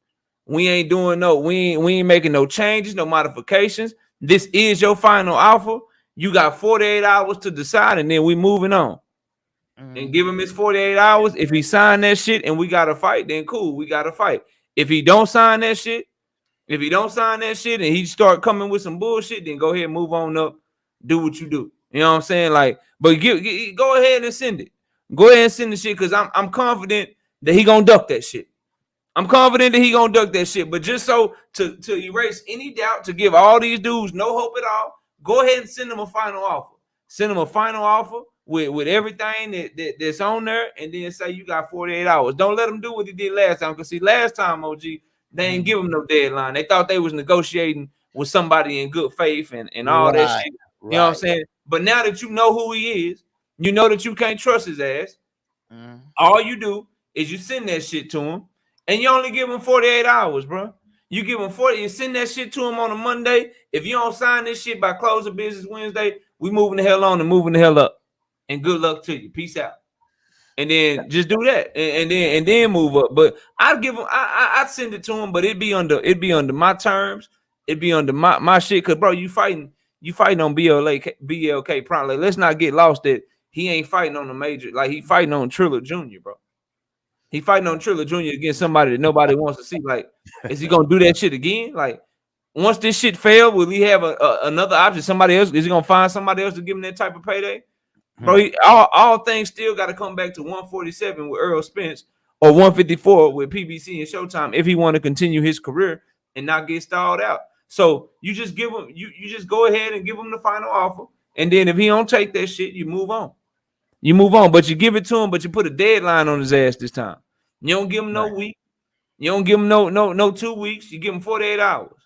D: We ain't doing we ain't making no changes, no modifications. This is your final offer. You got 48 hours to decide, and then we moving on. And give him his 48 hours. If he signed that shit and we got to fight, then cool, we got to fight. If he don't sign that shit, and he start coming with some bullshit, then go ahead and move on up. Do what you do. You know what I'm saying? Like, but go ahead and send it. Go ahead and send the shit because I'm confident that he gonna duck that shit. But just so to erase any doubt, to give all these dudes no hope at all, go ahead and send them a final offer. Send them a final offer with everything that's on there, and then say you got 48 hours. Don't let them do what he did last time. Because see, last time, OG, they ain't give him no deadline. They thought they was negotiating with somebody in good faith and all that shit. You know what I'm saying? But now that you know who he is, you know that you can't trust his ass. All you do is you send that shit to him, and you only give him 48 hours, bro. You give him 40, you send that shit to him on a Monday. If you don't sign this shit by close of business Wednesday, we moving the hell on and moving the hell up. And good luck to you. Peace out. And then just do that, and then move up. But I'd give him, I'd send it to him, but it'd be under my terms. It'd be under my shit. Cause bro, you fighting on BLK promptly. Let's not get lost that he ain't fighting on the major, like he fighting on Triller Jr., bro. He fighting on Triller Jr. against somebody that nobody wants to see. Like, is he gonna do that shit again? Like, once this shit failed, will he have another option? Somebody else? Is he gonna find somebody else to give him that type of payday? Bro, all things still got to come back to 147 with Errol Spence or 154 with PBC and Showtime if he want to continue his career and not get stalled out. So you just give him, you just go ahead and give him the final offer, and then if he don't take that shit, you move on. But you give it to him, but you put a deadline on his ass this time. You don't give him no week. You don't give him no 2 weeks. You give him 48 hours.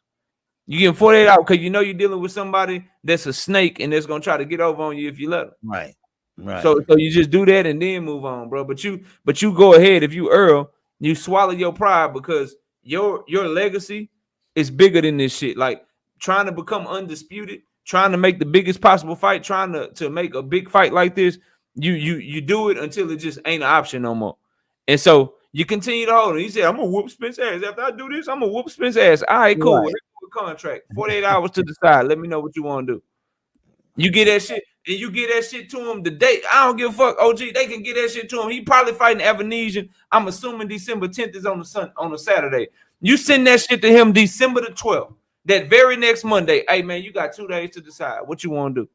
D: You give him 48 hours because you know you're dealing with somebody that's a snake and that's gonna try to get over on you if you let him.
A: Right.
D: So you just do that and then move on, bro. But you go ahead. If you Earl, you swallow your pride because your legacy is bigger than this shit. Like trying to become undisputed, trying to make the biggest possible fight, trying to make a big fight like this. You do it until it just ain't an option no more. And so you continue to hold it. He said, I'm gonna whoop Spence ass. After I do this, I'm gonna whoop Spence ass. All right, cool. Right. Contract. 48 hours to decide. Let me know what you want to do. You get that shit, and you get that shit to him the day. I don't give a fuck. OG, they can get that shit to him. He probably fighting Avenesian. I'm assuming December 10th is on a Saturday. You send that shit to him December the 12th. That very next Monday. Hey man, you got 2 days to decide what you want to do.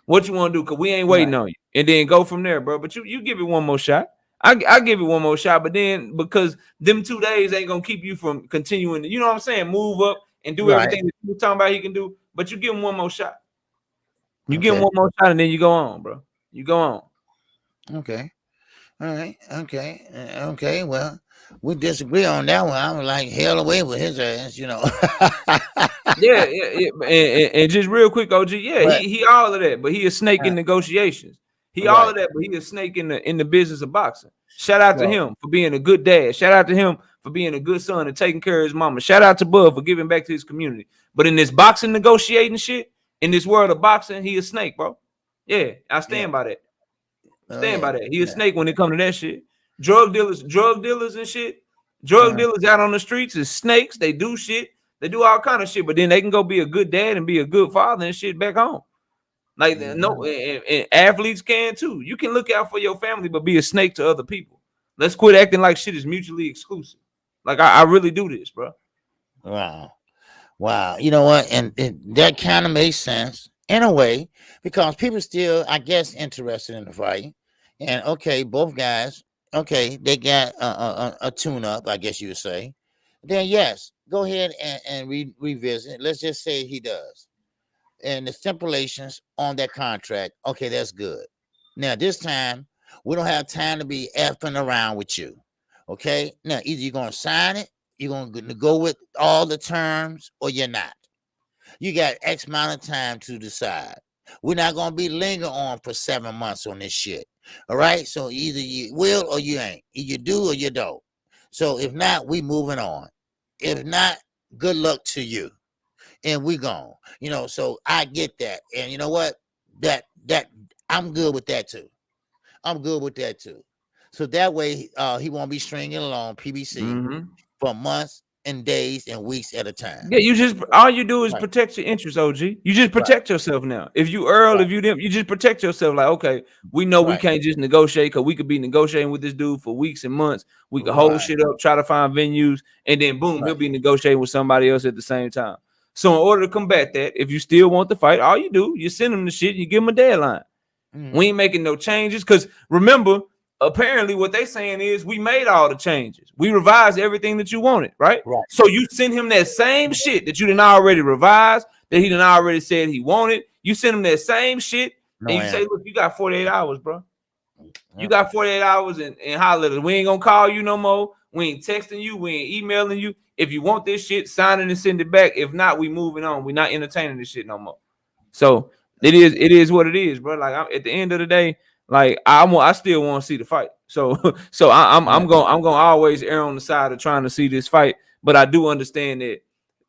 D: Because we ain't waiting on you. And then go from there, bro. But you give it one more shot. I give it one more shot, but then because them 2 days ain't gonna keep you from continuing, you know what I'm saying? Move up and do everything that you're talking about he can do, but you give him one more shot. Give him one more shot, and then you go on, bro. You go on.
A: Okay. All right. Okay. Well, we disagree on that one. I'm like hell away with his ass, you know.
D: yeah. And just real quick, OG. Yeah, but, he all of that, but he a snake in negotiations. He all of that, but he a snake in the business of boxing. Shout out to him for being a good dad. Shout out to him for being a good son and taking care of his mama. Shout out to Bud for giving back to his community. But in this boxing negotiating shit, in this world of boxing, he a snake, bro. Yeah, I stand by that. Stand by that. He a snake when it comes to that shit. Drug dealers and shit. Drug dealers out on the streets is snakes. They do shit. They do all kind of shit, but then they can go be a good dad and be a good father and shit back home. Like no, and athletes can too. You can look out for your family, but be a snake to other people. Let's quit acting like shit is mutually exclusive. Like I really do this, bro.
A: Wow. You know what? And that kind of makes sense. in a way, because people still, I guess, interested in the fight. And okay, both guys, okay, they got a tune up, I guess you would say. Then yes, go ahead and revisit. Let's just say he does, and the stipulations on that contract. Okay, that's good. Now this time we don't have time to be effing around with you. Okay, now either you're gonna sign it, you're gonna go with all the terms, or you're not. You got X amount of time to decide. We're not gonna be lingering on for 7 months on this shit. All right. So either you will or you ain't. Either you do or you don't. So if not, we moving on. If not, good luck to you. And we gone. You know, so I get that. And you know what? That I'm good with that too. I'm good with that too. So that way he won't be stringing along PBC for months and days and weeks at a time.
D: Yeah, you just all you do is
A: Right.
D: protect your interests, OG. You just
A: Right.
D: protect yourself now. If you Earl,
A: Right.
D: if you them, you just protect yourself. Like, okay, we know we
A: Right.
D: can't just negotiate because we could be negotiating with this dude for weeks and months. We could hold
A: Right.
D: shit up, try to find venues, and then boom,
A: Right.
D: he'll be negotiating with somebody else at the same time. So in order to combat that, if you still want the fight, all you do, you send him the shit, and you give him a deadline. We ain't making no changes because remember, apparently what they saying is we made all the changes. We revised everything that you wanted, right?
A: Right.
D: So you send him that same shit that you done already revised, that he done already said he wanted. You send him that same shit,
A: No,
D: and you say, look, you got 48 hours, bro.
A: Yeah.
D: You got 48 hours and holler at us. We ain't gonna call you no more. We ain't texting you. We ain't emailing you. If you want this shit, sign it and send it back. If not, we moving on. We not entertaining this shit no more. So it is what it is, bro. Like at the end of the day, like I still want to see the fight. So I'm gonna always err on the side of trying to see this fight. But I do understand that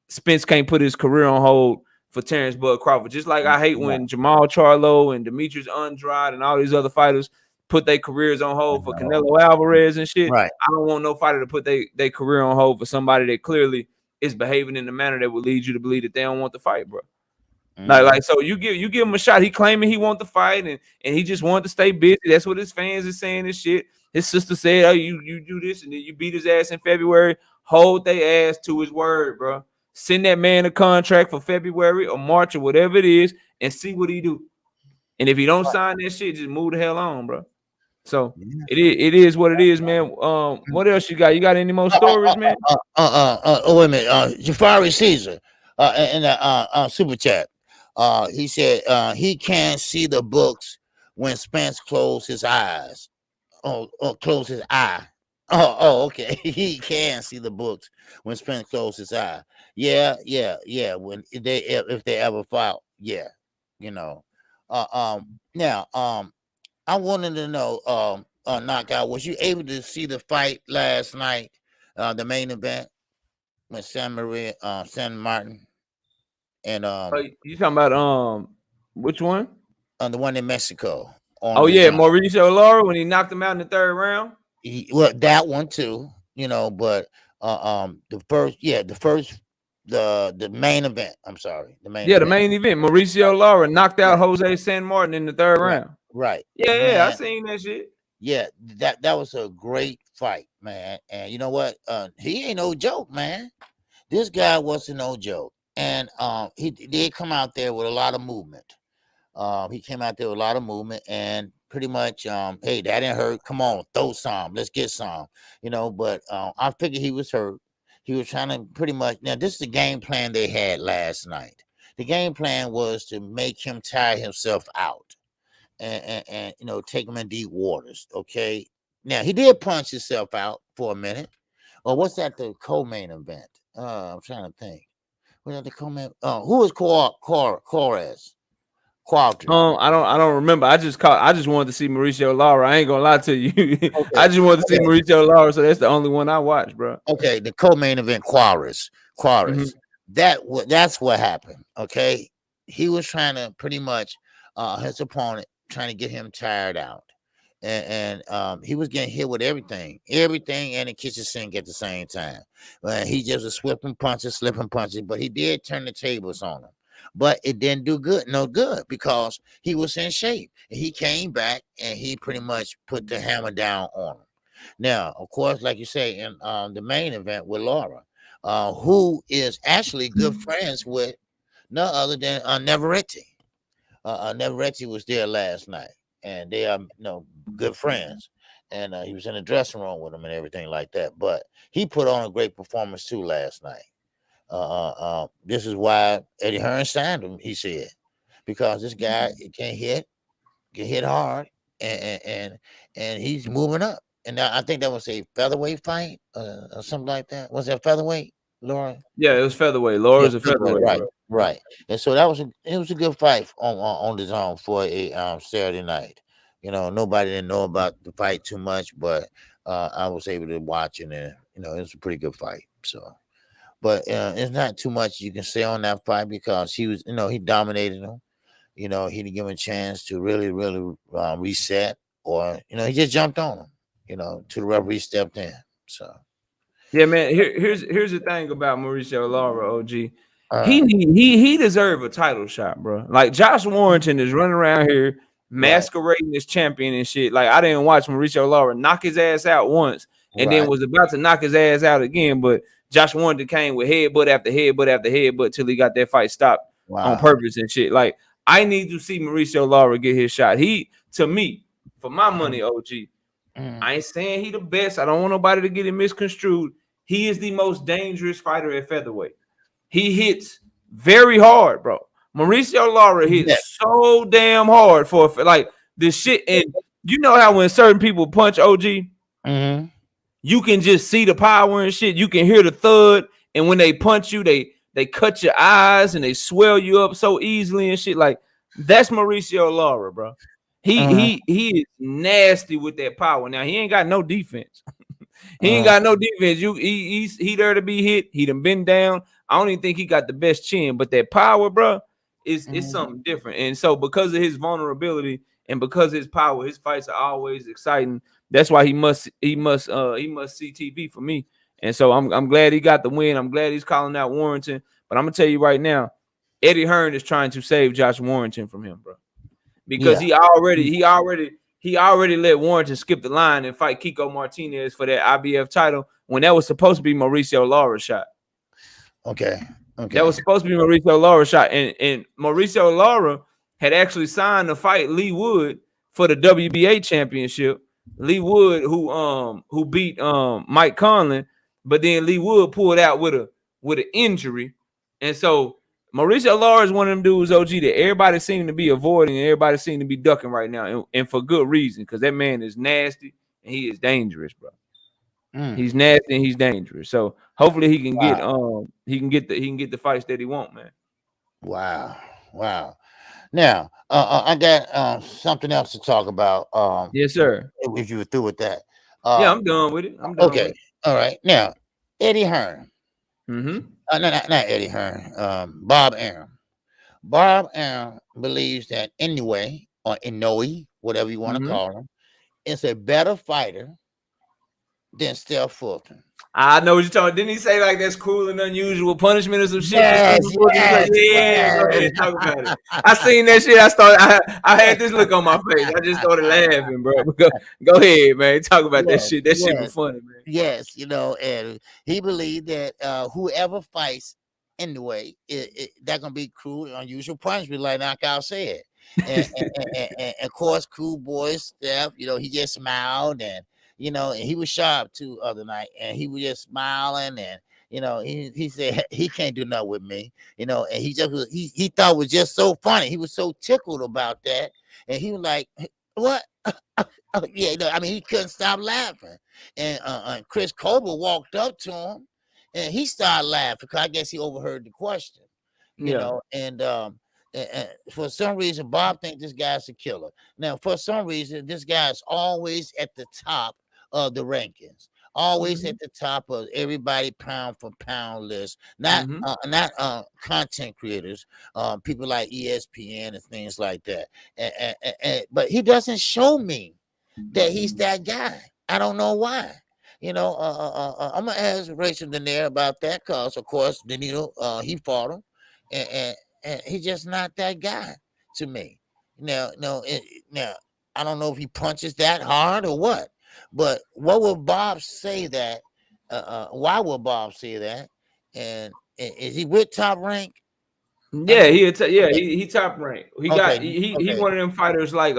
D: Spence can't put his career on hold for Terrence Bud Crawford. Just like I hate when Jamal Charlo and Demetrius Andrade and all these other fighters put their careers on hold for Canelo Alvarez and shit.
A: Right.
D: I don't want no fighter to put their career on hold for somebody that clearly is behaving in a manner that would lead you to believe that they don't want the fight, bro. Like so you give him a shot. He claiming he want the fight and he just wanted to stay busy. That's what his fans is saying this shit. His sister said, oh, you do this and then you beat his ass in February. Hold their ass to his word, bro. Send that man a contract for February or March or whatever it is and see what he do. And if he don't sign that shit, just move the hell on, bro. So it is what it is, man. What else you got? You got any more stories, man?
A: Wait a minute. Jafari Caesar in the super chat. He said he can't see the books when Spence closed his eyes. Close his eye. Okay. He can see the books when Spence closed his eye. Yeah. When if they ever file, yeah, you know. Now, I wanted to know, Knockout, was you able to see the fight last night, the main event with San Martin, and
D: You talking about which one?
A: the one in Mexico?
D: Oh yeah, Mauricio Lara when he knocked him out in the third round.
A: Well, that one too, you know, but the main event. I'm sorry, the main.
D: Yeah, the main event. Mauricio Lara knocked out Jose San Martin in the third round.
A: Right.
D: Yeah, I seen that shit.
A: Yeah, that was a great fight, man. And you know what? He ain't no joke, man. This guy wasn't no joke. And he did come out there with a lot of movement. He came out there with a lot of movement and pretty much, hey, that didn't hurt. Come on, throw some. Let's get some. You know, but I figured he was hurt. He was trying to pretty much. Now, this is the game plan they had last night. The game plan was to make him tire himself out. And you know, take him in deep waters. Okay. Now he did punch himself out for a minute. Or what's that? The co-main event. I'm trying to think. Was that the co-main? Who was Corres? Qualter.
D: I don't remember. I just wanted to see Mauricio Lara. I ain't gonna lie to you. Okay. I just wanted to see Mauricio Lara, so that's the only one I watched, bro.
A: Okay, the co-main event, Quares. That's what happened. Okay, he was trying to pretty much his opponent trying to get him tired out, and he was getting hit with everything and the kitchen sink at the same time. He just was slipping punches, but he did turn the tables on him. But it didn't do no good because he was in shape. He came back and he pretty much put the hammer down on him. Now, of course, like you say, in the main event with Lara, who is actually good friends with no other than Navarrete. Neveretti was there last night, and they are good friends. And he was in the dressing room with him and everything like that. But he put on a great performance too last night. This is why Eddie Hearn signed him. He said because this guy can hit hard, and he's moving up. And I think that was a featherweight fight or something like that. Was that featherweight, Laura?
D: Yeah, it was featherweight. Laura's a featherweight,
A: right,
D: bro.
A: right. And so that was a good fight on the zone for a Saturday night. Nobody didn't know about the fight too much, but I was able to watch it, and it was a pretty good fight. So, but it's not too much you can say on that fight because he was, he dominated him. He didn't give him a chance to really, really reset, or he just jumped on him. To the referee stepped in. So.
D: Yeah, man. Here's the thing about Mauricio Lara, OG. He deserved a title shot, bro. Like Josh Warrington is running around here masquerading as champion and shit. Like I didn't watch Mauricio Lara knock his ass out once, and then was about to knock his ass out again. But Josh Warrington came with headbutt after headbutt after headbutt till he got that fight stopped on purpose and shit. Like I need to see Mauricio Lara get his shot. He, to me, for my money, OG. I ain't saying he the best. I don't want nobody to get it misconstrued. He is the most dangerous fighter at featherweight. He hits very hard, bro. Mauricio Lara hits so damn hard for like this shit. And you know how when certain people punch, OG, you can just see the power and shit. You can hear the thud, and when they punch you, they cut your eyes and they swell you up so easily and shit. Like that's Mauricio Lara, bro. He is nasty with that power. Now he ain't got no defense. He ain't got no defense. He there to be hit. He done been down. I don't even think he got the best chin, but that power, bro, is something different. And so because of his vulnerability and because of his power, his fights are always exciting. That's why he must see TV for me. And so I'm glad he got the win. I'm glad he's calling out Warrington. But I'm gonna tell you right now, Eddie Hearn is trying to save Josh Warrington from him, bro. Because he already let Warrington skip the line and fight Kiko Martinez for that IBF title when that was supposed to be Mauricio Lara's shot.
A: Okay.
D: That was supposed to be Mauricio Lara's shot. And Mauricio Lara had actually signed to fight Lee Wood for the WBA championship. Lee Wood, who beat Mike Conlon, but then Lee Wood pulled out with an injury. And so Mauricio Lara is one of them dudes, OG, that everybody seems to be avoiding and everybody seems to be ducking right now, and for good reason, because that man is nasty and he is dangerous, bro. He's nasty and he's dangerous. So hopefully he can get the fights that he want, man.
A: Wow. Now I got something else to talk about.
D: Yes, sir.
A: If you were through with that.
D: Yeah, I'm done with it.
A: Okay. All right. Now, Eddie Hearn. Not Eddie Hearn. Bob Arum. Bob Arum believes that Inoue, whatever you want to call him, is a better fighter than Steph Fulton.
D: I know what you're talking about. Didn't he say like that's cruel and unusual punishment or some shit?
A: Yes.
D: Go ahead, talk about it. I seen that shit. I had this look on my face. I just started laughing, bro. Go ahead, man. Talk about that shit. That shit was funny, man.
A: Yes, and he believed that whoever fights Inoue, that gonna be cruel and unusual punishment, like Knockout said. And of course, cool boy Steph, he just smiled and and he was sharp too other night, and he was just smiling, and he said he can't do nothing with me, and he thought it was just so funny. He was so tickled about that, and he was like, "What?" He couldn't stop laughing, and Chris Colbert walked up to him, and he started laughing because I guess he overheard the question, and for some reason, Bob thinks this guy's a killer. Now, for some reason, this guy's always at the top of the rankings, always at the top of everybody pound for pound list. Not content creators, people like ESPN and things like that. But he doesn't show me that he's that guy. I don't know why. I'm gonna ask Rachel Denier about that because, of course, Danilo, he fought him, and he's just not that guy to me. Now, I don't know if he punches that hard or what, but what would Bob say that? Why would Bob say that? And is he with Top Rank?
D: Yeah, he top rank. He got
A: Okay,
D: he
A: okay,
D: one of them fighters like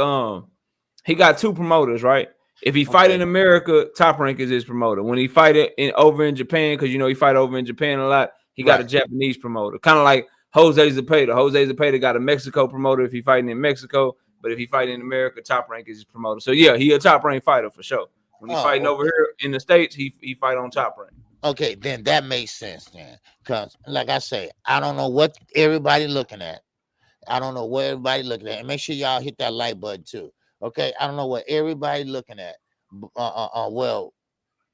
D: he got two promoters, right? If he fight in
A: okay,
D: America, Top Rank is his promoter. When he fight it over in Japan, because he fight over in Japan a lot, he got a
A: right.
D: Japanese promoter. Kind of like Jose Zepeda. Jose Zepeda got a Mexico promoter if he fighting in Mexico, but if he fighting in America, Top Rank is his promoter. So yeah, he a Top Rank fighter for sure. When he fighting
A: Oh,
D: over here in the States, he fight on Top Rank.
A: okay, then that makes sense then. Because, like I say, I don't know what everybody looking at. I don't know what everybody looking at. And make sure y'all hit that like button too. Okay, I don't know what everybody looking at. Well,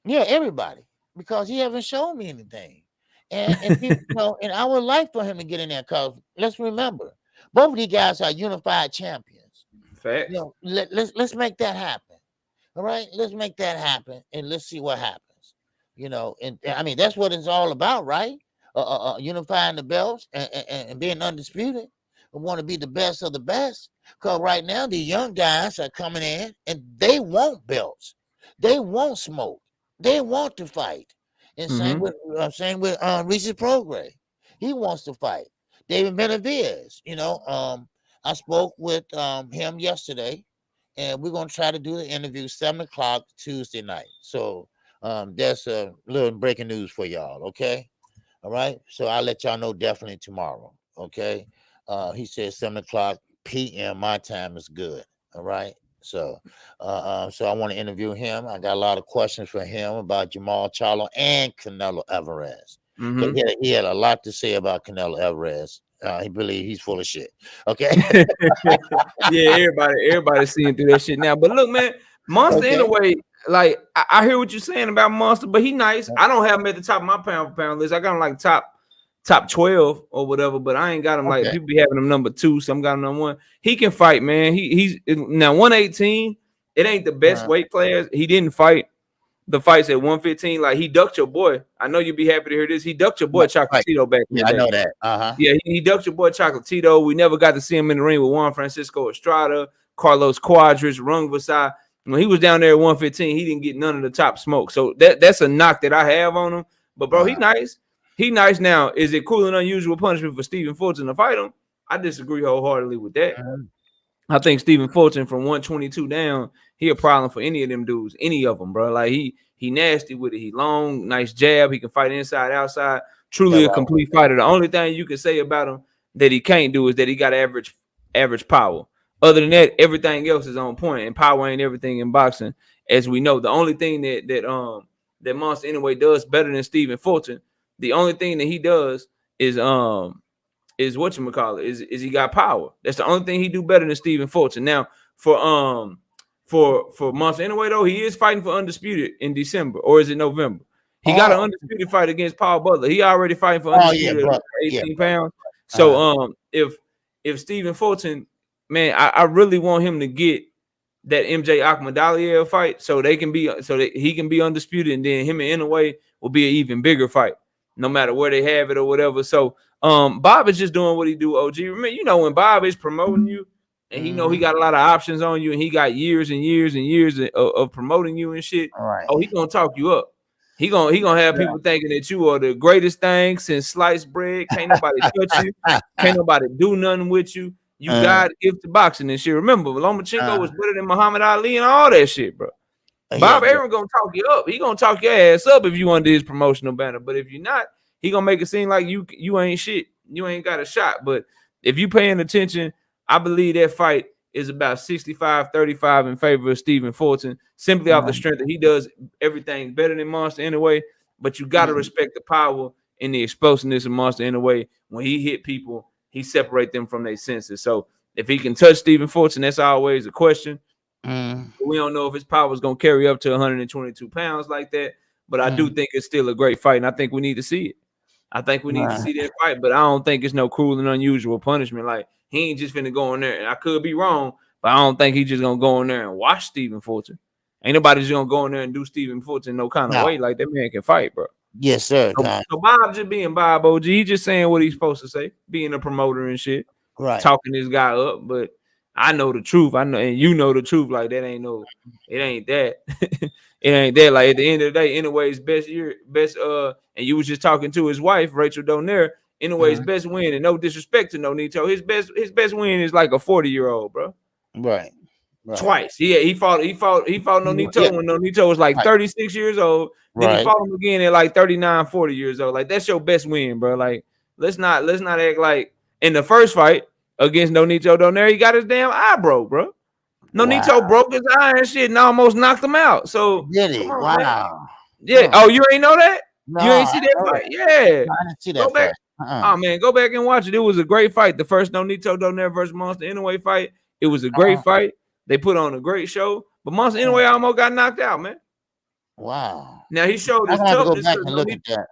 A: yeah, everybody, because he haven't shown me anything. And people, and I would like for him to get in there. Because let's remember, both of these guys are unified champions.
D: Facts.
A: Let's make that happen. All right, let's make that happen, and let's see what happens. And I mean that's what it's all about, right? Unifying the belts and being undisputed. We want to be the best of the best. Because right now the young guys are coming in and they want belts, they want smoke, they want to fight. And same with Reese's Prograis. He wants to fight. David Benavidez. I spoke with him yesterday, and we're gonna try to do the interview 7:00 Tuesday night. So that's a little breaking news for y'all. Okay, all right. So I'll let y'all know definitely tomorrow. Okay. He said 7:00 p.m. my time is good. All right. So so I want to interview him. I got a lot of questions for him about Jamal Charlo and Canelo Alvarez. He had a lot to say about Canelo Alvarez. He believe he's full of shit. Okay.
D: Yeah, everybody's seeing through that shit now. But look, man, Monster in a way, like I hear what you're saying about Monster, but he nice. I don't have him at the top of my pound for pound list. I got him like top 12 or whatever, but I ain't got him like people be having him number 2. Some got him number 1. He can fight, man. He's now 118. It ain't the best weight class. He didn't fight the fights at 115. Like he ducked your boy. I know you'd be happy to hear this. He ducked your boy Chocolatito back in the day.
A: I know that.
D: Yeah, he ducked your boy Chocolatito. We never got to see him in the ring with Juan Francisco Estrada, Carlos Cuadras, Rung Vasai. When he was down there at 115, he didn't get none of the top smoke. So that's a knock that I have on him. But bro, he nice. He nice. Now, is it cool and unusual punishment for Stephen Fulton to fight him? I disagree wholeheartedly with that. I think Stephen Fulton from 122 down, he a problem for any of them dudes, any of them, bro. Like he nasty with it. He long, nice jab. He can fight inside, outside. Truly a complete fighter. The only thing you can say about him that he can't do is that he got average power. Other than that, everything else is on point, and power ain't everything in boxing, as we know. The only thing that Monster anyway does better than Stephen Fulton, the only thing that he does is whatchamacallit, is he got power. That's the only thing he do better than Stephen Fulton. Now, for Monster anyway, though, he is fighting for undisputed in December, or is it November? He got an undisputed fight against Paul Butler. He already fighting for undisputed at 18 pounds. So if Stephen Fulton, man, I really want him to get that MJ Akhmadaliev fight so that he can be undisputed, and then him and Inoue will be an even bigger fight, no matter where they have it or whatever. So Bob is just doing what he do, OG. Remember, when Bob is promoting you and he know he got a lot of options on you and he got years and years and years of promoting you and shit. Oh, he gonna talk you up. He gonna have people thinking that you are the greatest thing since sliced bread. Can't nobody touch you. Can't nobody do nothing with you. You got to give to boxing and shit. Remember, Lomachenko was better than Muhammad Ali and all that shit, bro. Bob Arum gonna talk you up. He gonna talk your ass up if you under his promotional banner. But if you're not, he gonna make it seem like you ain't shit. You ain't got a shot. But if you paying attention, I believe that fight is about 65-35 in favor of Stephen Fulton, simply off the strength that he does everything better than Monster anyway. But you got to respect the power and the explosiveness of Monster anyway. When he hit people, he separate them from their senses. So if he can touch Stephen Fulton, that's always a question. We don't know if his power is going to carry up to 122 pounds like that. But I do think it's still a great fight, and I think we need to see it. I think we need to see that fight, but I don't think it's no cruel and unusual punishment. Like, he ain't just finna go in there, and I could be wrong, but I don't think he's just gonna go in there and watch Stephen Fulton. Ain't nobody just gonna go in there and do Stephen Fulton no kind of way. Like, that man can fight, bro.
A: Yes, sir.
D: So Bob just being Bob, OG, he just saying what he's supposed to say, being a promoter and shit, talking this guy up. But I know the truth. I know, and you know the truth. Like, it ain't that. It ain't that. Like, at the end of the day, anyways, and you was just talking to his wife, Rachel Donaire. Inoue's best win, and no disrespect to Nonito, his best win is like a 40-year-old, bro.
A: Right.
D: Twice. He fought Nonito when Nonito was like 36 years old. Then he fought him again at like 39, 40 years old. Like, that's your best win, bro. Like, let's not act like in the first fight against Nonito Donaire, he got his damn eye broke, bro. Nonito broke his eye and shit and almost knocked him out. So
A: did he? Wow.
D: Man. Yeah. Oh, you ain't know that?
A: No,
D: you ain't see that fight? Yeah.
A: I didn't see that fight.
D: Oh man, go back and watch it. It was a great fight. The first Nonito Donaire versus Monster Inoue fight. It was a great fight. They put on a great show, but Monster Inoue almost got knocked out, man.
A: Wow.
D: Now he showed his toughness. I'm gonna look at that.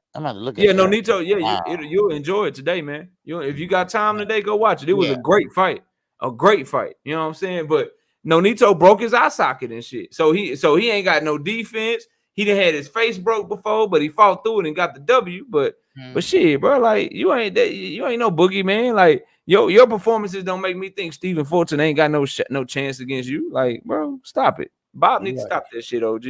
D: Yeah, Nonito. Yeah, wow. You'll enjoy it today, man. If you got time today, go watch it. It was a great fight. A great fight. You know what I'm saying? But Nonito broke his eye socket and shit. So he ain't got no defense. He done had his face broke before, but he fought through it and got the W. But shit, bro, like you ain't no boogie, man. Like your performances don't make me think Stephen Fulton ain't got no chance against you. Like, bro, stop it. Bob needs to stop that shit, OG.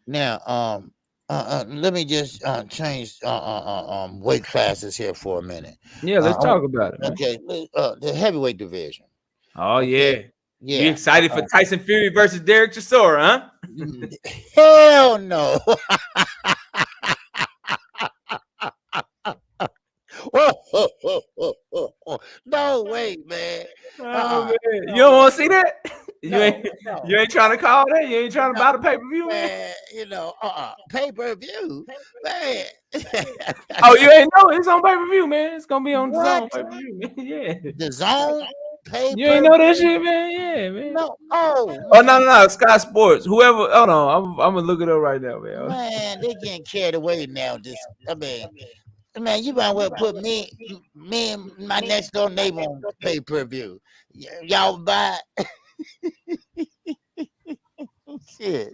A: Now, let me just change weight classes here for a minute.
D: Yeah, let's talk about it. Man.
A: Okay, the heavyweight division.
D: Oh yeah. You excited for Tyson Fury versus Derek Chisora, huh?
A: Hell no. No way, man.
D: Man. You don't want to see that? You ain't trying to call that? You ain't trying to buy the pay-per-view?
A: Man, pay-per-view, man.
D: Oh, you ain't know it's on pay-per-view, man. It's gonna be on the zone pay-per-view, man. Yeah.
A: The zone pay-per-view.
D: You ain't know that shit, man? Yeah, man.
A: No.
D: No. Sky Sports. Whoever. Hold on. I'm gonna look it up right now, man.
A: Man, they getting carried away now. Man, you might well put me and my next door neighbor on pay-per-view. Y'all buy shit.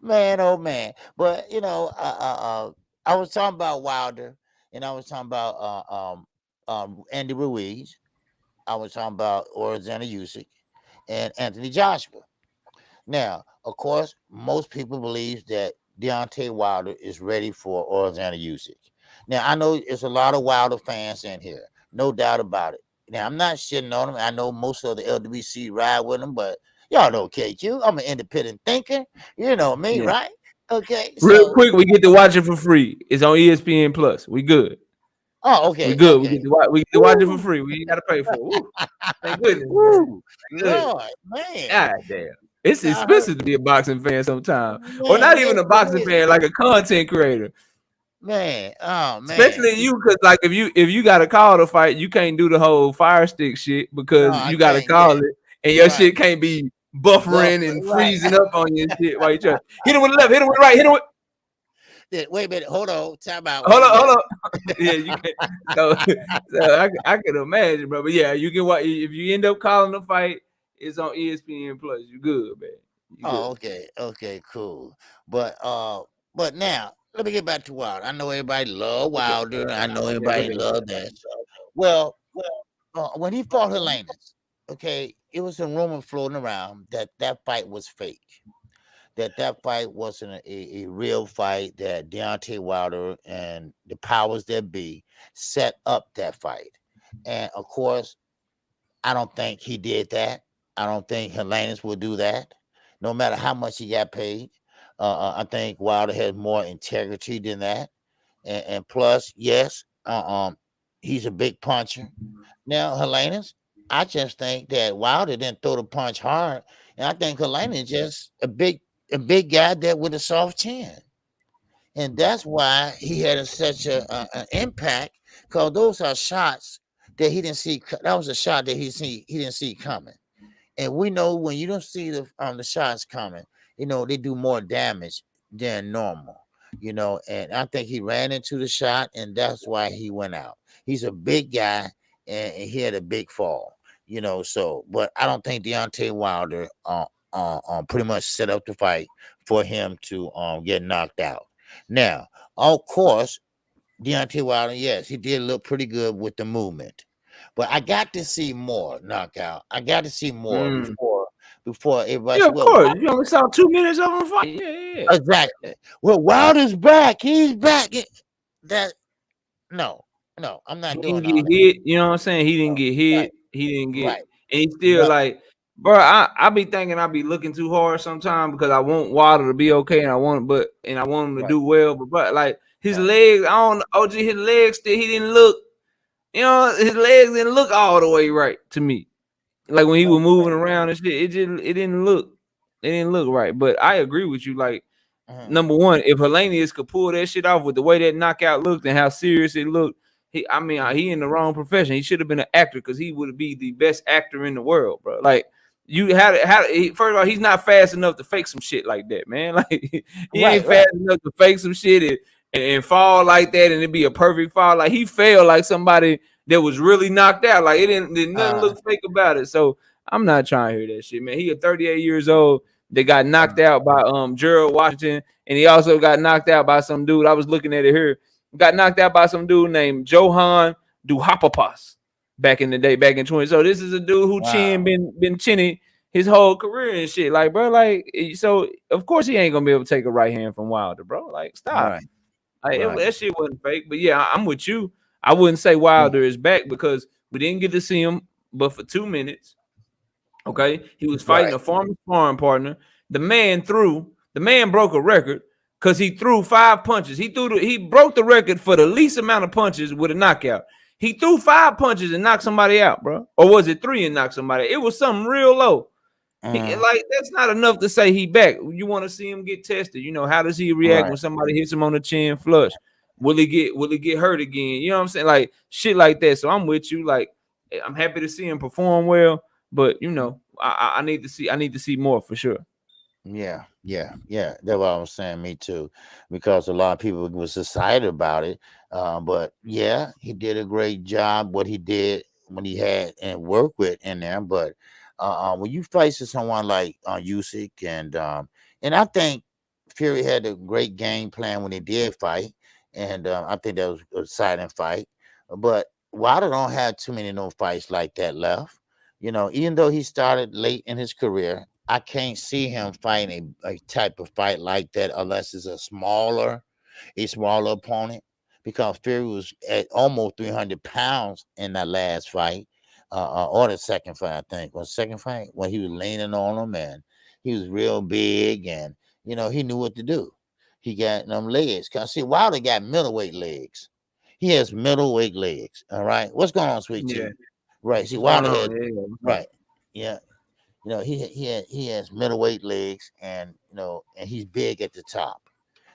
A: Man, oh man. But I was talking about Wilder, and I was talking about Andy Ruiz. I was talking about Alexander Usyk and Anthony Joshua. Now, of course, most people believe that Deontay Wilder is ready for Alexander Usyk. Now, I know there's a lot of Wilder fans in here, no doubt about it. Now, I'm not shitting on him. I know most of the LWC ride with him, but y'all know KQ. I'm an independent thinker. You know me, right? Okay.
D: Real quick, we get to watch it for free. It's on ESPN Plus. We good.
A: Oh, okay.
D: We good. Okay. We get to watch it for free. We ain't got to pay for it. Thank goodness.
A: Lord, man.
D: God damn. It's expensive to be a boxing fan sometimes. Or not even a boxing fan, like a content creator.
A: Man, oh man.
D: Especially you, because like if you got to call the fight, you can't do the whole fire stick shit because you got to call it, and your shit can't be buffering and freezing up on your shit while you try. Hit it with the left, hit it with the right, hit it with.
A: Wait a minute, hold on, time out.
D: Hold on. Yeah, you can. So I can imagine, bro. But yeah, you can watch if you end up calling the fight. It's on ESPN Plus. You good, man.
A: Okay, cool. But now. Let me get back to Wilder. I know everybody love Wilder. I know everybody love that. Well, when he fought Helenius, okay, it was a rumor floating around that fight was fake. That fight wasn't a real fight, that Deontay Wilder and the powers that be set up that fight. And, of course, I don't think he did that. I don't think Helenius will do that, no matter how much he got paid. I think Wilder has more integrity than that, and plus, yes, he's a big puncher. Now, Helenius, I just think that Wilder didn't throw the punch hard, and I think Helenius is just a big guy that with a soft chin, and that's why he had such an impact. Because those are shots that he didn't see. That was a shot that he didn't see coming, and we know when you don't see the shots coming. They do more damage than normal, and I think he ran into the shot, and that's why he went out. He's a big guy, and he had a big fall, but I don't think Deontay Wilder pretty much set up the fight for him to get knocked out. Now, of course, Deontay Wilder, yes, he did look pretty good with the movement, but I got to see more knockout. I got to see more before everybody.
D: Yeah, of course. You only saw 2 minutes of him fight. Yeah.
A: Exactly. Well, Wilder's back. He's back. No. No, I'm not
D: He
A: doing
D: didn't
A: all
D: get
A: that.
D: hit. You know what I'm saying? He didn't get
A: Right,
D: hit. He didn't get,
A: right,
D: and he still
A: right,
D: like, bro. I be thinking I be looking too hard sometimes because I want Wilder to be okay and I want him to
A: right,
D: do well. But like his
A: right.
D: legs, I don't OG his legs still he didn't look. You know his legs didn't look all the way right to me. Like when he was moving around and shit, it didn't look right. But I agree with you. Like
A: Mhm.
D: number one, if Hellenius could pull that shit off with the way that knockout looked and how serious it looked, he in the wrong profession. He should have been an actor because he would be the best actor in the world, bro. Like you had first of all, he's not fast enough to fake some shit like that, man. Like he ain't
A: Right,
D: fast
A: right.
D: enough to fake some shit and fall like that and it be a perfect fall. Like he fell like somebody that was really knocked out. Like did nothing
A: Uh,
D: look fake about it. So I'm not trying to hear that shit, man. He is 38 years old. They got knocked out by Gerald Washington, and he also got knocked out by some dude. I was looking at it here. Got knocked out by some dude named Johan Duhaupas back in the day, back in 20. So this is a dude who
A: wow.
D: been chinny his whole career and shit. Like, bro, like so of course he ain't gonna be able to take a right hand from Wilder, bro. Like, stop.
A: Right,
D: Like,
A: right.
D: that shit wasn't fake. But yeah, I'm with you. I wouldn't say
A: Mm,
D: Wilder is back because we didn't get to see him but for 2 minutes. Okay, he was fighting
A: right.
D: a former sparring partner. The man broke a record because he threw 5 punches. He broke the record for the least amount of punches with a knockout. He threw 5 punches and knocked somebody out, bro. Or was it 3 and knocked somebody? It was something real low.
A: Mm,
D: Like that's not enough to say he back. You want to see him get tested. You know, how does he react
A: right.
D: when somebody hits him on the chin flush? Will he get hurt again? You know what I'm saying? Like shit like that. So I'm with you. Like I'm happy to see him perform well, but you know, I need to see more for sure.
A: Yeah, yeah, yeah. That's what I was saying. Me too, because a lot of people was excited about it. But yeah, he did a great job. What he did when he had and work with in there. But when you face someone like Usyk and I think Fury had a great game plan when he did fight, and I think that was a exciting fight. But Wilder don't have too many no fights like that left. You know, even though he started late in his career, I can't see him fighting a type of fight like that unless it's a smaller opponent. Because Fury was at almost 300 pounds in that last fight, or the second fight, I think. Was second fight when he was leaning on him and he was real big and he knew what to do. He got them legs. Cause see, Wilder got middleweight legs. He has middleweight legs. All right. What's going on, sweet
D: Yeah,
A: tea? Right. See,
D: what's going
A: Wilder
D: on?
A: had
D: Yeah.
A: right. Yeah. He has middleweight legs and he's big at the top.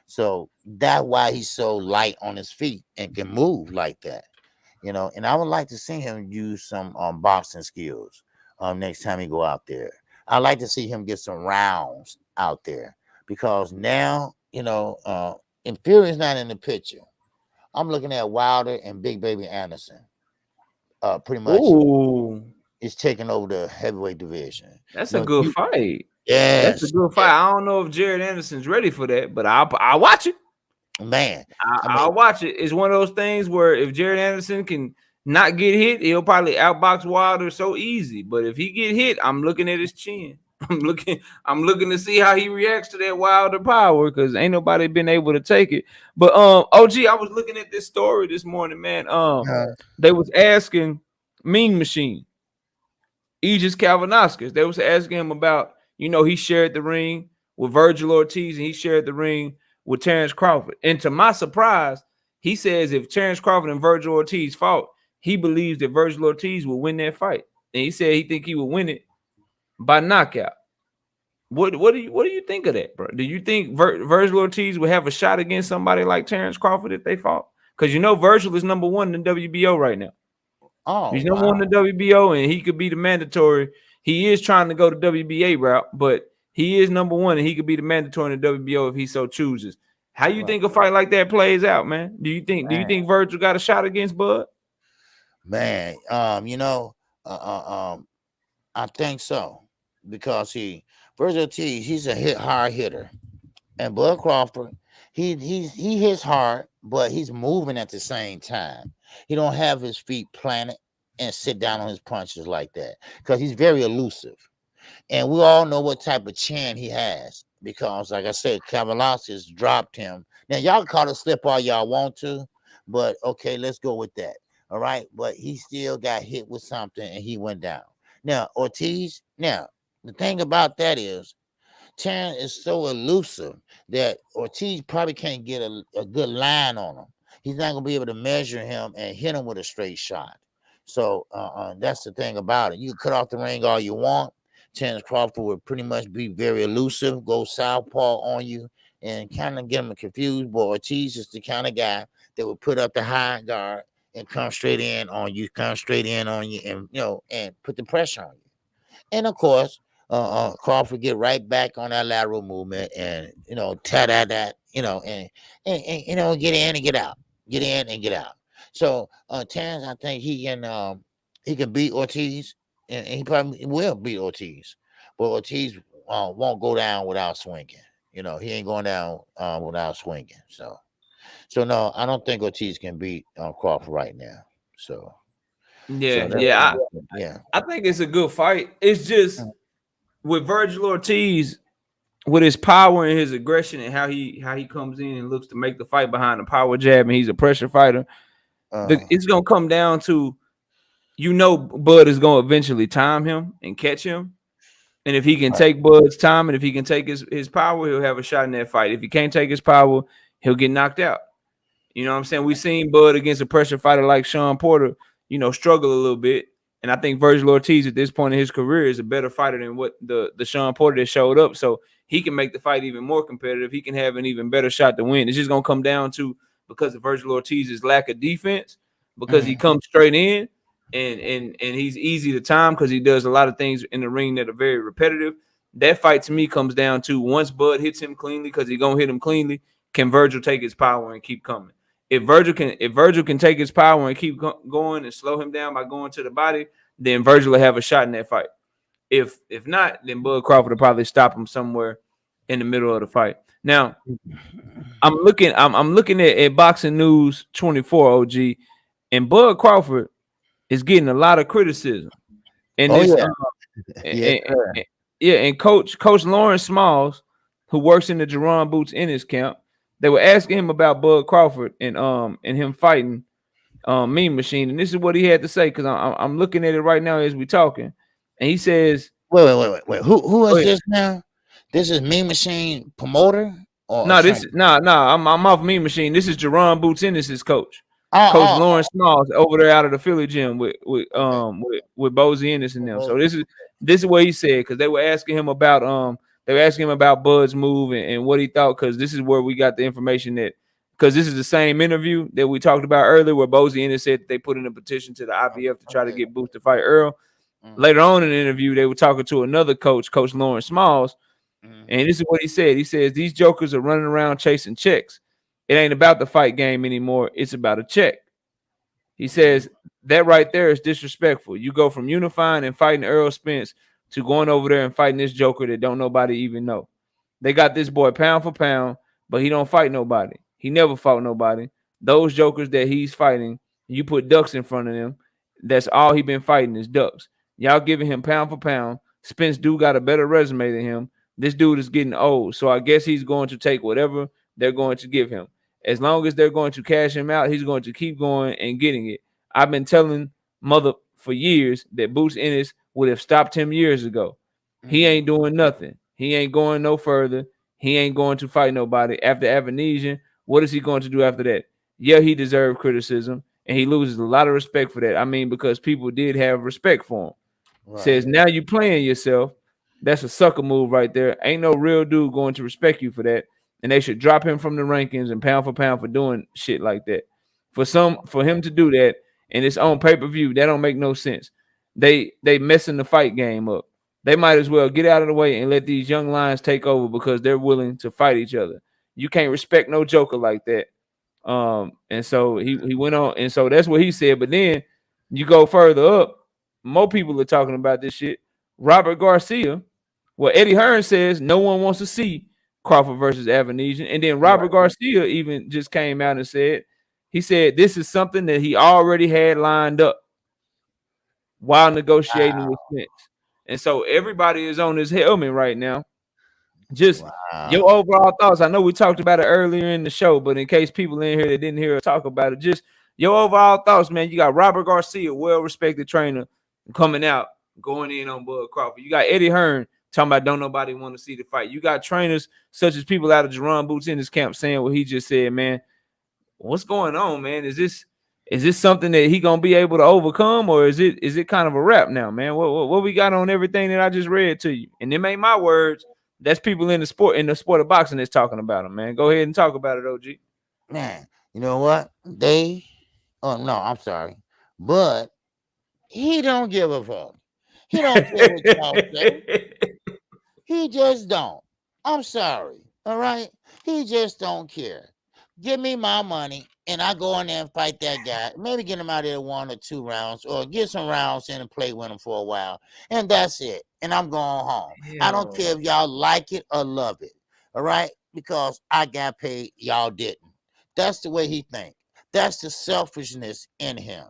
A: So that's why he's so light on his feet and can move like that. And I would like to see him use some boxing skills next time he go out there. I'd like to see him get some rounds out there because now, and Fury's not in the picture. I'm looking at Wilder and Big Baby Anderson. Pretty much
D: Ooh,
A: is taking over the heavyweight division.
D: that's
A: You
D: a
A: know,
D: good
A: you
D: fight. That's a
A: yes,
D: good fight.
A: yeah,
D: I don't know if Jared Anderson's ready for that, but I'll watch it.
A: man. I mean,
D: I'll watch it. It's one of those things where if Jared Anderson can not get hit, he'll probably outbox Wilder so easy. But if he get hit, I'm looking at his chin. I'm looking to see how he reacts to that Wilder power because ain't nobody been able to take it. But OG, I was looking at this story this morning, man.
A: uh,
D: They was asking Mean Machine, Aegis Kalvinauskas. They was asking him about, he shared the ring with Virgil Ortiz and he shared the ring with Terrence Crawford. And to my surprise, he says if Terrence Crawford and Virgil Ortiz fought, he believes that Virgil Ortiz will win that fight. And he said he think he would win it by knockout. What do you think of that, bro? Do you think Virgil Ortiz would have a shot against somebody like Terrence Crawford if they fought? Because Virgil is number 1 in the WBO right now.
A: oh
D: He's number 1
A: wow,
D: in the WBO, and he could be the mandatory. He is trying to go the WBA route, but he is number 1, and he could be the mandatory in the WBO if he so chooses. How you
A: right,
D: think a fight like that plays out, man? Do you
A: man,
D: think Virgil got a shot against Bud?
A: man. I think so because Virgil Ortiz, he's a hard hitter, and Bud Crawford, he hits hard, but he's moving at the same time. He don't have his feet planted and sit down on his punches like that because he's very elusive. And we all know what type of chin he has because, like I said, Kavalauskas dropped him. Now, y'all can call it slip all y'all want to, but okay, let's go with that. All right, but he still got hit with something and he went down. Now Ortiz. Now the thing about that is Terrence is so elusive that Ortiz probably can't get a good line on him. He's not gonna be able to measure him and hit him with a straight shot. So that's the thing about it. You can cut off the ring all you want. Terrence Crawford would pretty much be very elusive, go southpaw on you, and kind of get him confused. But Ortiz is the kind of guy that would put up the high guard and come straight in on you, and and put the pressure on you. And of course, Crawford get right back on that lateral movement and tat at that, and get in and get out, get in and get out. So Terrence, I think he can beat Ortiz, and he probably will beat Ortiz, but Ortiz won't go down without swinging. He ain't going down without swinging. So no, I don't think Ortiz can beat Crawford right now. So.
D: Yeah. I think it's a good fight. It's just with Virgil Ortiz, with his power and his aggression and how he comes in and looks to make the fight behind the power jab, and he's a pressure fighter. It's gonna come down to, Bud is gonna eventually time him and catch him. And if he can take Bud's time and if he can take his power, he'll have a shot in that fight. If he can't take his power, he'll get knocked out. You know what I'm saying? We've seen Bud against a pressure fighter like Sean Porter, struggle a little bit. And I think Virgil Ortiz at this point in his career is a better fighter than what the Sean Porter that showed up. So he can make the fight even more competitive. He can have an even better shot to win. It's just going to come down to, because of Virgil Ortiz's lack of defense, because he comes straight in and he's easy to time because he does a lot of things in the ring that are very repetitive. That fight to me comes down to, once Bud hits him cleanly, because he's going to hit him cleanly, can Virgil take his power and keep coming? If Virgil can take his power and keep going and slow him down by going to the body, then Virgil will have a shot in that fight. If not, then Bud Crawford will probably stop him somewhere in the middle of the fight. Now, I'm looking at Boxing News 24, OG, and Bud Crawford is getting a lot of criticism. And and Coach Lawrence Smalls, who works in the Jerron Boots Ennis camp, they were asking him about Bud Crawford and him fighting Mean Machine, and this is what he had to say, because I'm looking at it right now as we talking, and he says,
A: "Wait. Who is this now? This is Mean Machine promoter?
D: I'm off Mean Machine. This is Jerron Boots Ennis' coach, Coach Lawrence Smalls, over there out of the Philly gym with Bozy Ennis and them. So this is what he said, because they were asking him about Bud's move and what he thought, because this is where we got the information that, because this is the same interview that we talked about earlier where Bozy Ennis said they put in a petition to the IBF to try to get Boots to fight Earl. Later on in the interview, they were talking to another coach, Coach Lawrence Smalls, and this is what he said. He says, these jokers are running around chasing checks. It ain't about the fight game anymore. It's about a check. He says, that right there is disrespectful. You go from unifying and fighting Errol Spence to going over there and fighting this joker that don't nobody even know. They got this boy pound for pound, but he don't fight nobody. He never fought nobody. Those jokers that he's fighting, you put ducks in front of them. That's all he been fighting is ducks. Y'all giving him pound for pound. Spence do got a better resume than him. This dude is getting old, so I guess he's going to take whatever they're going to give him. As long as they're going to cash him out, he's going to keep going and getting it. I've been telling mother for years that Boots Ennis would have stopped him years ago. He ain't doing nothing. He ain't going no further. He ain't going to fight nobody. After Avanesian, what is he going to do after that? Yeah, he deserved criticism, and he loses a lot of respect for that. I mean, because people did have respect for him. Right. Says, now you playing yourself. That's a sucker move right there. Ain't no real dude going to respect you for that. And they should drop him from the rankings and pound for pound for doing shit like that. For him to do that and it's on pay-per-view, that don't make no sense. They messing the fight game up. They might as well get out of the way and let these young lions take over because they're willing to fight each other. You can't respect no joker like that. And so he went on, and so that's what he said. But then you go further up, more people are talking about this shit. Robert Garcia, well, Eddie Hearn says no one wants to see Crawford versus Avanesian. And then Robert Garcia even just came out and said, he said this is something that he already had lined up while negotiating with Spence. And so everybody is on his helmet right now. Just your overall thoughts. I know we talked about it earlier in the show, but in case people in here that didn't hear us talk about it, just Your overall thoughts, man. You got Robert Garcia, well-respected trainer, coming out, going in on Bud Crawford. You got Eddie Hearn talking about don't nobody want to see the fight. You got trainers such as people out of Jerron Boots in this camp saying what he just said, man. What's going on, man? Is this something that he gonna be able to overcome, or is it kind of a wrap now, man? What we got on everything that I just read to you? And them ain't my words. That's people in the sport of boxing that's talking about him, man. Go ahead and talk about it, OG.
A: Man, you know what? Oh no, I'm sorry. But he don't give a fuck. He don't care what y'all say. He just don't. I'm sorry. All right? He just don't care. Give me my money and I go in there and fight that guy. Maybe get him out there 1 or 2 rounds or get some rounds in and play with him for a while. And that's it. And I'm going home. I don't care if y'all like it or love it. All right? Because I got paid, y'all didn't. That's the way he think. That's the selfishness in him.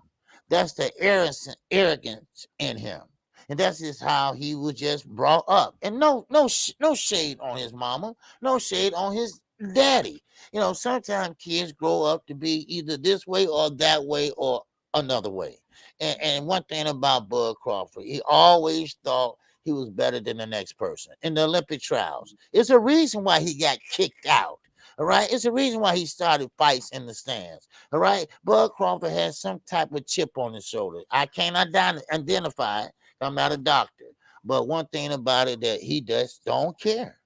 A: That's the arrogance in him. And that's just how he was just brought up. And no shade on his mama, no shade on his daddy. You know, sometimes kids grow up to be either this way or that way or another way. And one thing about Bud Crawford, he always thought he was better than the next person. In the Olympic trials, it's a reason why he got kicked out. All right, it's a reason why he started fights in the stands. All right, Bud Crawford has some type of chip on his shoulder. I can't identify it. I'm not a doctor, but one thing about it that he just don't care.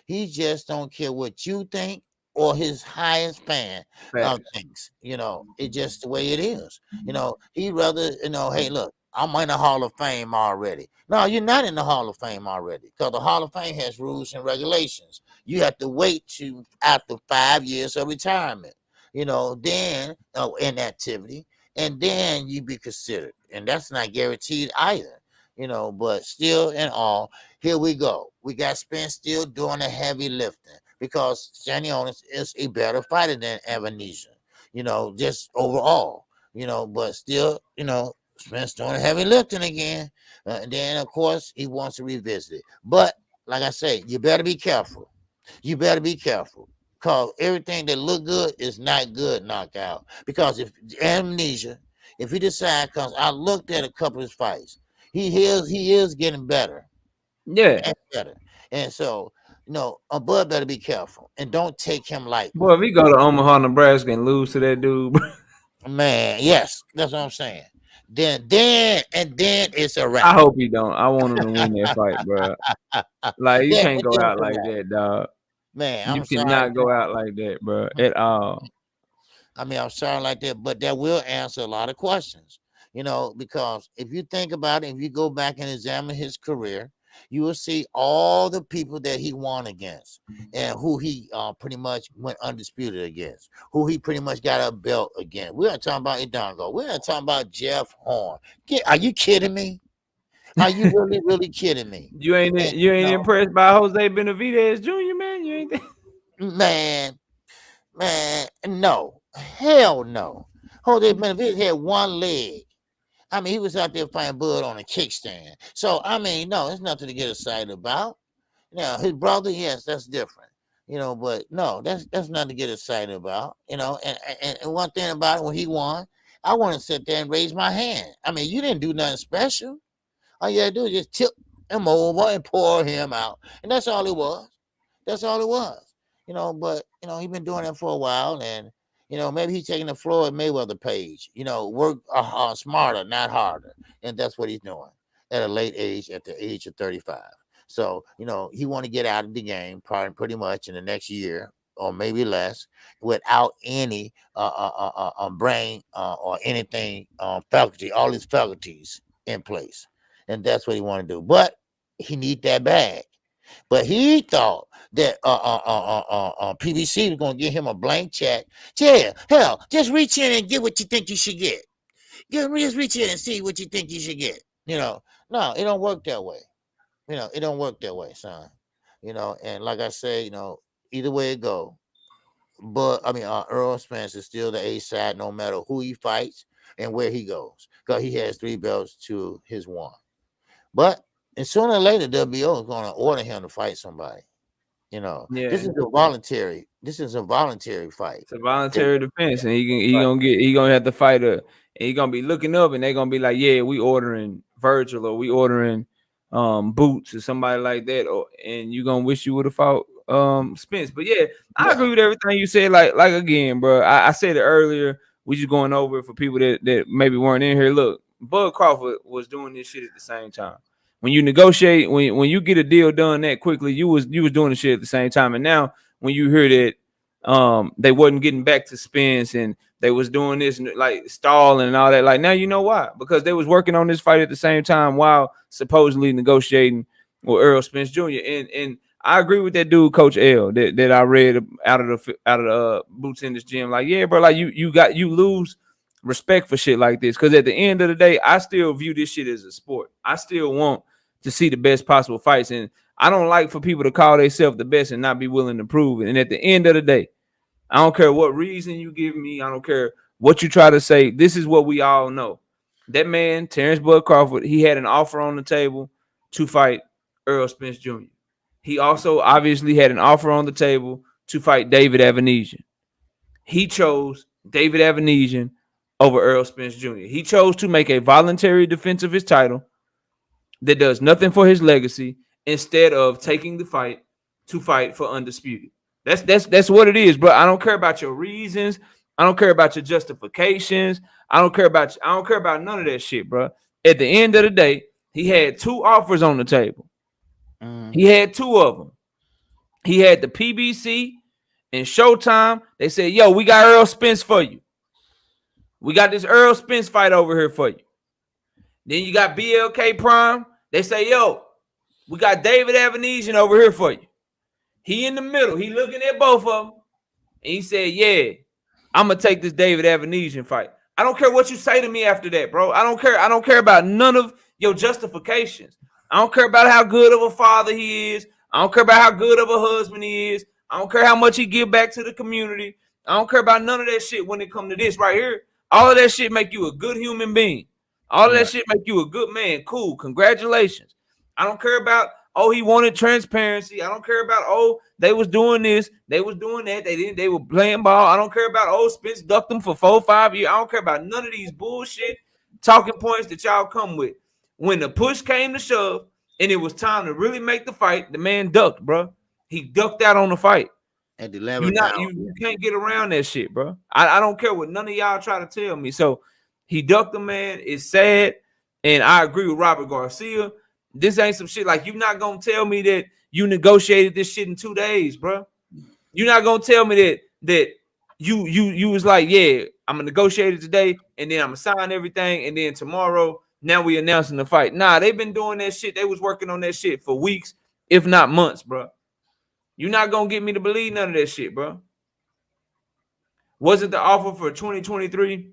A: He just don't care what you think or his highest fan thinks. You know, it's just the way it is. You know, he rather, hey, look, I'm in the Hall of Fame already. No, you're not in the Hall of Fame already because the Hall of Fame has rules and regulations. You have to wait to after 5 years of retirement, then inactivity, and then you be considered. And that's not guaranteed either, but still in all, here we go. We got Spence still doing the heavy lifting because Stanionis is a better fighter than Amnesia, just overall, but still, Spence doing the heavy lifting again. And then, of course, he wants to revisit it. But like I say, you better be careful. You better be careful because everything that look good is not good knockout. Because if Amnesia, if he decides, because I looked at a couple of his fights, he is getting better.
D: Yeah.
A: And better. And so, Bud better be careful and don't take him lightly.
D: Boy, if he go to Omaha, Nebraska and lose to that dude,
A: man, yes, that's what I'm saying. Then it's a wrap.
D: I hope he don't. I want him to win that fight, bro. Like, you can't go out like that, dog.
A: Man,
D: you cannot go out like that, bro, at all.
A: I mean, I'm sorry like that, but that will answer a lot of questions, because if you think about it, if you go back and examine his career, you will see all the people that he won against and who he pretty much went undisputed against, who he pretty much got a belt against. We're not talking about Idongo. We're not talking about Jeff Horn. Are you kidding me? Are you really, really kidding me?
D: You ain't impressed by Jose Benavidez Jr., man? You ain't
A: man, no. Hell no. Jose Benavidez had one leg. I mean, he was out there fighting Bud on a kickstand. So, I mean, no, it's nothing to get excited about. Now, his brother, yes, that's different. But no, that's nothing to get excited about. And one thing about it, when he won, I want to sit there and raise my hand. I mean, you didn't do nothing special. All you had to do is just tip him over and pour him out. And that's all it was. That's all it was. But, he's been doing that for a while. And, maybe he's taking the Floyd Mayweather page, work smarter, not harder. And that's what he's doing at a late age, at the age of 35. So, he want to get out of the game pretty much in the next year or maybe less without any brain or anything, faculty, all his faculties in place. And that's what he want to do. But he need that bag. But he thought that PBC was going to give him a blank check. Yeah, hell, just reach in and get what you think you should get. Just reach in and see what you think you should get. No, it don't work that way. It don't work that way, son. And like I say, either way it go. But, I mean, Errol Spence is still the A-side no matter who he fights and where he goes. Because he has 3 belts to his 1. But and sooner or later, WBO is going to order him to fight somebody. You know,
D: Yeah.
A: this is a voluntary. This is a voluntary fight.
D: It's a voluntary defense, and he gonna have to fight her, and he gonna be looking up, and they gonna be like, yeah, we ordering Virgil or we ordering Boots or somebody like that, and you gonna wish you would have fought Spence. But yeah, I agree with everything you said. Like again, bro, I said it earlier. We just going over it for people that maybe weren't in here. Look, Bud Crawford was doing this shit at the same time. When you negotiate, when you get a deal done that quickly, you was doing the shit at the same time. And now when you hear that they wasn't getting back to Spence and they was doing this like stalling and all that, like now you know why, because they was working on this fight at the same time while supposedly negotiating with Errol Spence Jr. And I agree with that dude, Coach L, that I read out of the Boots in this gym. Like, yeah, bro, like you lose respect for shit like this, because at the end of the day, I still view this shit as a sport. I still want to see the best possible fights, and I don't like for people to call themselves the best and not be willing to prove it. And at the end of the day, I don't care what reason you give me. I don't care what you try to say. This is what we all know. That man, Terrence Bud Crawford, he had an offer on the table to fight Errol Spence Jr. He also obviously had an offer on the table to fight David Avanesian. He chose David Avanesian over Errol Spence Jr. He chose to make a voluntary defense of his title that does nothing for his legacy instead of taking the fight to fight for undisputed. That's what it is, bro. I don't care about your reasons. I don't care about your justifications. I don't care about none of that shit, bro. At the end of the day, he had two offers on the table. He had two of them. He had the PBC and Showtime. They said, yo, we got Errol Spence for you. We got this Errol Spence fight over here for you. Then you got BLK Prime. They say, yo, we got David Avanesian over here for you. He in the middle. He looking at both of them. And he said, yeah, I'm going to take this David Avanesian fight. I don't care what you say to me after that, bro. I don't care. I don't care about none of your justifications. I don't care about how good of a father he is. I don't care about how good of a husband he is. I don't care how much he give back to the community. I don't care about none of that shit when it comes to this right here. All of that shit make you a good human being. All of that shit make you a good man. Cool. Congratulations. I don't care about, oh, he wanted transparency. I don't care about, oh, they was doing this. They was doing that. They were playing ball. I don't care about, oh, Spence ducked them for 4 or 5 years. I don't care about none of these bullshit talking points that y'all come with. When the push came to shove and it was time to really make the fight, the man ducked, bro. He ducked out on the fight.
A: At the 11th hour.
D: You can't get around that shit, bro. I don't care what none of y'all try to tell me. So he ducked the man. It's sad. And I agree with Robert Garcia. This ain't some shit like, you're not going to tell me that you negotiated this shit in 2 days, bro. You're not going to tell me that you was like, yeah, I'm going to negotiate it today, and then I'm going to sign everything, and then tomorrow, now we announcing the fight. Nah, they've been doing that shit. They was working on that shit for weeks, if not months, bro. You're not going to get me to believe none of that shit, bro. Wasn't the offer for 2023?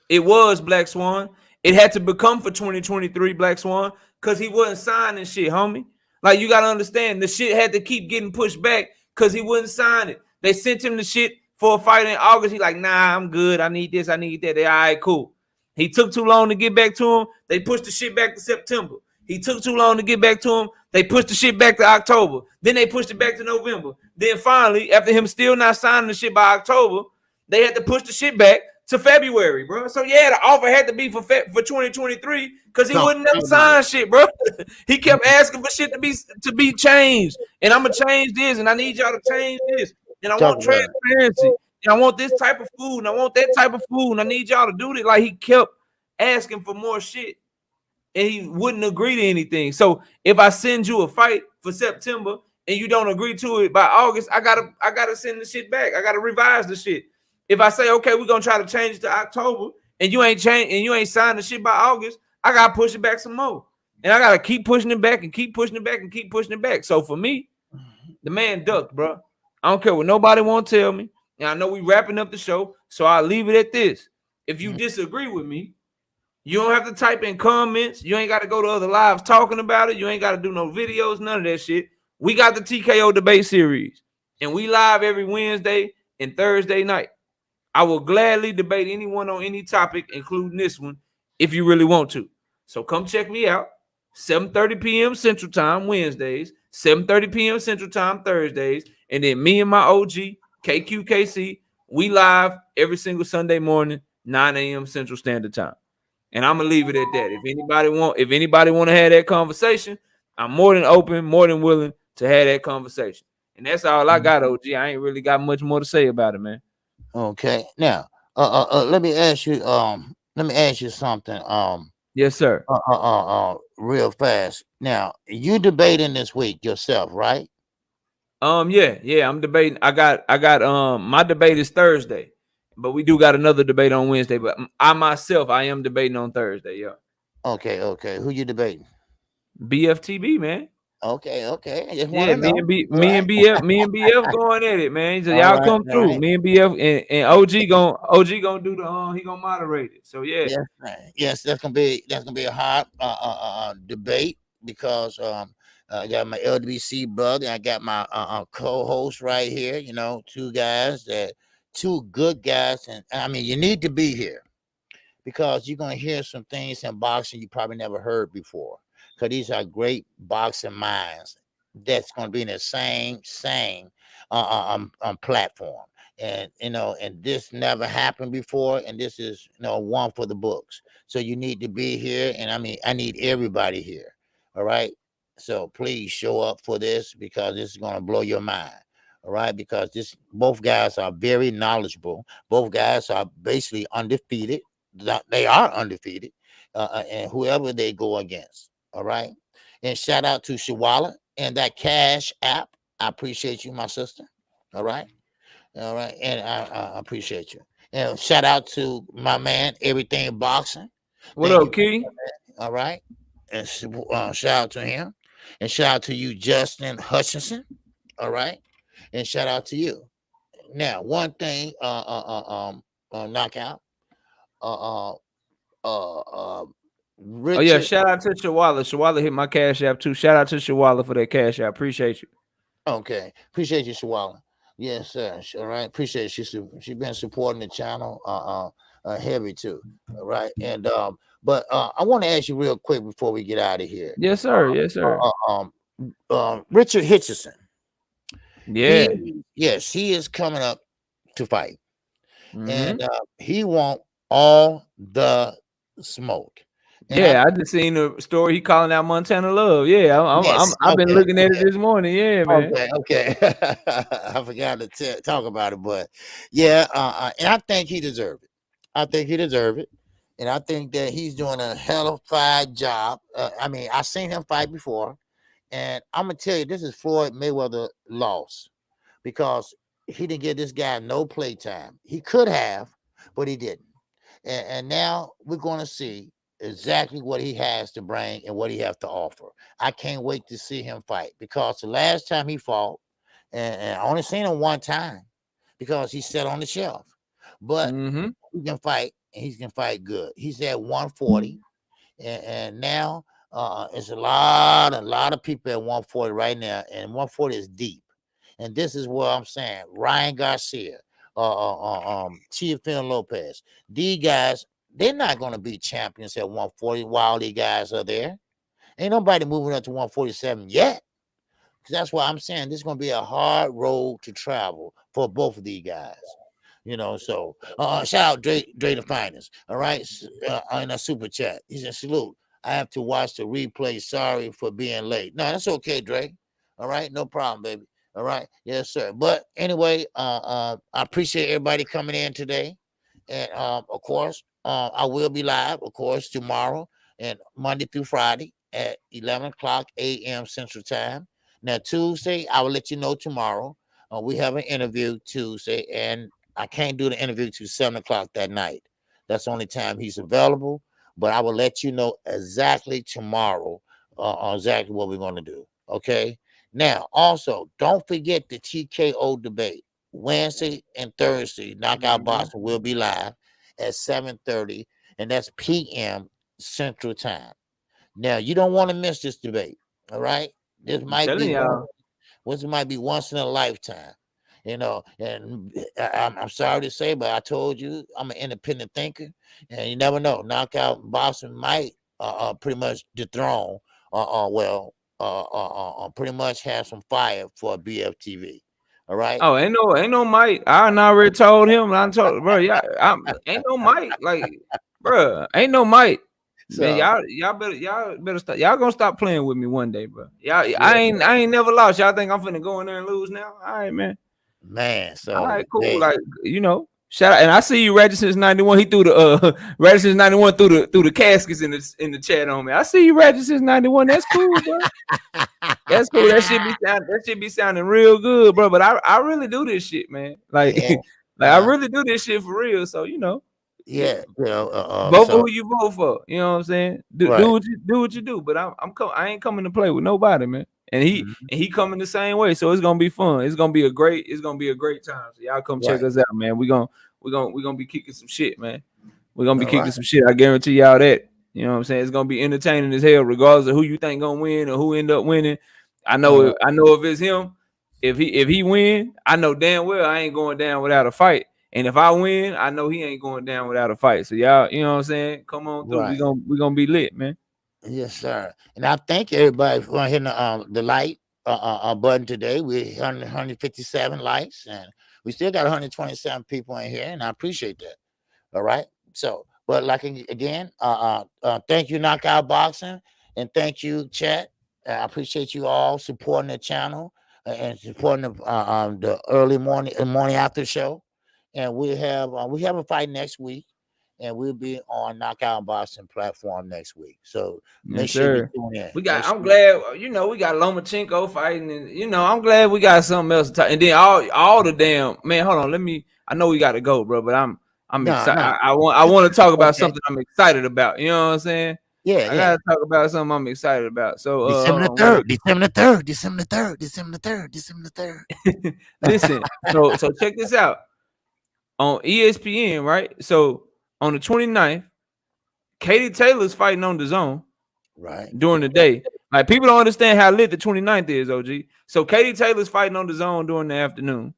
D: It was, Black Swan. It had to become for 2023, Black Swan, because he wasn't signing shit, homie. Like, you got to understand, the shit had to keep getting pushed back because he wouldn't sign it. They sent him the shit for a fight in August. He like, nah, I'm good. I need this. I need that. They all right, cool. He took too long to get back to him. They pushed the shit back to September. He took too long to get back to him. They pushed the shit back to October. Then they pushed it back to November. Then finally, after him still not signing the shit by October, they had to push the shit back to February, bro. So yeah, the offer had to be for 2023 because he wouldn't never sign shit, bro. He kept asking for shit to be changed, and I'm gonna change this, and I need y'all to change this, and I want transparency, and I want this type of food, and I want that type of food, and I need y'all to do this. Like, he kept asking for more shit, and he wouldn't agree to anything. So if I send you a fight for September and you don't agree to it by August, I gotta send the shit back. I gotta revise the shit. If I say, okay, we're gonna try to change it to October, and you ain't signing the shit by August, I gotta push it back some more. And I gotta keep pushing it back and keep pushing it back and keep pushing it back. So for me, the man ducked, bro. I don't care what nobody want to tell me. And I know we wrapping up the show, so I'll leave it at this. If you disagree with me, you don't have to type in comments. You ain't got to go to other lives talking about it. You ain't got to do no videos, none of that shit. We got the TKO debate series, and we live every Wednesday and Thursday night. I will gladly debate anyone on any topic, including this one, if you really want to. So come check me out, 7:30 p.m. Central Time, Wednesdays, 7:30 p.m. Central Time Thursdays, and then me and my OG KQKC, we live every single Sunday morning, 9 a.m. Central Standard Time. And I'm gonna leave it at that. If anybody want to have that conversation, I'm more than open, more than willing to have that conversation. And that's all I got, OG. I ain't really got much more to say about it, man.
A: Okay. Now, let me ask you something.
D: Yes, sir.
A: Real fast. Now, you debating this week yourself, right?
D: Yeah, I'm debating. I got my debate is Thursday, but we do got another debate on Wednesday. But I am debating on Thursday. Yeah.
A: Okay. Who you debating?
D: BFTB, man.
A: Okay. I just
D: Yeah,
A: want to know.
D: me and BF going at it, man. So
A: All
D: y'all
A: right,
D: come
A: all
D: through.
A: right.
D: Me and BF and OG gonna do the he gonna moderate it. So yeah.
A: Yes, man. Yes, that's gonna be a hot debate because I got my LWC brother. I got my co-host right here. You know, two good guys, and I mean, you need to be here because you're gonna hear some things in boxing you probably never heard before. Because these are great boxing minds that's gonna be in the same platform. And and this never happened before, and this is one for the books. So you need to be here, and I mean, I need everybody here. All right. So please show up for this because this is gonna blow your mind. All right, because both guys are very knowledgeable. Both guys are basically undefeated. They are undefeated, and whoever they go against. All right, and shout out to Shawala and that Cash app. I appreciate you, my sister. All right. And I appreciate you. And shout out to my man, Everything Boxing.
D: What
A: Thank
D: up,
A: you.
D: Key?
A: All right, and shout out to him, and shout out to you, Justin Hutchinson. All right, and shout out to you. Now, one thing, knockout, uh,
D: Oh yeah,
A: Richard.
D: shout out to Shawala. Shawala hit my Cash App too. Shout out to Shawala for that Cash App. Appreciate you.
A: Okay, appreciate you, Shawala. Yes, sir. All right, appreciate you. She's been supporting the channel, heavy too. All right, and but I want to ask you real quick before we get out of here.
D: Yes, sir. Yes, sir.
A: Richard Hitchison.
D: Yeah.
A: He is coming up to fight,
D: Mhm.
A: and he want all the smoke. And
D: Yeah, I just seen the story. He calling out Montana Love. Yeah, I've been looking at it this morning. Yeah, man.
A: Okay. I forgot to talk about it, but yeah, and I think he deserved it. And I think that he's doing a hell of a fine job. I mean, I've seen him fight before, and I'm gonna tell you, this is Floyd Mayweather loss because he didn't give this guy no play time. He could have, but he didn't. And now we're going to see exactly what he has to bring and what he has to offer. I can't wait to see him fight because the last time he fought, and I only seen him one time because he sat on the shelf, but he can fight and he can fight good. He's at 140, and now it's a lot of people at 140 right now, and 140 is deep. And this is what I'm saying: Ryan Garcia, Teofimo Lopez, these guys, they're not going to be champions at 140 while these guys are there. Ain't nobody moving up to 147 yet. That's why I'm saying this is going to be a hard road to travel for both of these guys. So shout out Dre the Finest. All right, in a super chat, he said, "Salute. I have to watch the replay. Sorry for being late." No, that's okay, Dre. All right, no problem, baby. All right, yes, sir. But anyway, I appreciate everybody coming in today, and of course, I will be live, of course, tomorrow and Monday through Friday at 11 o'clock a.m. Central Time. Now Tuesday, I will let you know tomorrow. We have an interview Tuesday, and I can't do the interview till 7 o'clock that night. That's the only time he's available. But I will let you know exactly tomorrow exactly what we're going to do. Okay. Now, also, don't forget the TKO debate. Wednesday and Thursday, Knockout Boxing will be live at 7:30, and that's p.m. Central Time. Now, you don't want to miss this debate. All right. This might be once in a lifetime. And I'm sorry to say, but I told you I'm an independent thinker, and you never know. Knockout Boxing might pretty much dethrone, pretty much have some fire for BFTV. All right.
D: Oh, ain't no Mike. I done already told him. I told bro, yeah, ain't no Mike. Like, bro, ain't no Mike. Man,
A: So
D: y'all better stop. Y'all gonna stop playing with me one day, bro. Y'all,
A: yeah,
D: I ain't never lost. Y'all think I'm finna go in there and lose now? All right, man.
A: man.
D: All
A: So
D: right, cool.
A: hey,
D: Like, shout out. And I see you, Reggie since '91. He threw the Reggie since '91 through the caskets in the chat on me. I see you, Reggie since '91. That's cool, bro. That's cool. That shit be sounding real good, bro. But I really do this shit, man. Like,
A: yeah,
D: like I really do this shit for real. So
A: yeah.
D: vote for
A: So
D: who you vote for. You know what I'm saying? Do
A: right.
D: what you do. But I ain't coming to play with nobody, man. And
A: Mhm.
D: he coming the same way. So it's gonna be fun. It's gonna be a great time. So y'all come check
A: Right.
D: us out, man. We gonna be kicking some shit, man. We're gonna be
A: All right.
D: kicking some shit. I guarantee y'all that. You know what I'm saying? It's gonna be entertaining as hell, regardless of who you think gonna win or who end up winning. I
A: All
D: know
A: right.
D: if it's him, if he win, I know damn well I ain't going down without a fight. And if I win, I know he ain't going down without a fight. So y'all, you know what I'm saying? Come on through.
A: Right.
D: We gonna be lit, man.
A: Yes, sir. And I thank everybody for hitting the like button today. We 157 likes, and we still got 127 people in here, and I appreciate that. All right. So, but like again, thank you, Knockout Boxing, and thank you, chat. I appreciate you all supporting the channel and supporting the early morning after show. And we have a fight next week, and we'll be on Knockout Boxing platform next week. So make
D: Yes,
A: sure you
D: sir.
A: tune in.
D: I'm glad, we got Lomachenko fighting, and I'm glad we got something else to talk. And then all the damn man, hold on, I know we gotta go, bro, but I'm
A: No,
D: excited.
A: no.
D: I want to talk about
A: Okay.
D: something I'm excited about. You know what I'm saying?
A: Yeah,
D: I
A: yeah.
D: gotta talk about something I'm excited about. So
A: December the
D: hold on,
A: third, December the third, December the third, December the third, December the third.
D: listen. So check this out. On ESPN, right? So on the 29th, Katie Taylor's fighting on the zone
A: Right.
D: during the day. Like, people don't understand how lit the 29th is, OG. So Katie Taylor's fighting on the zone during the afternoon.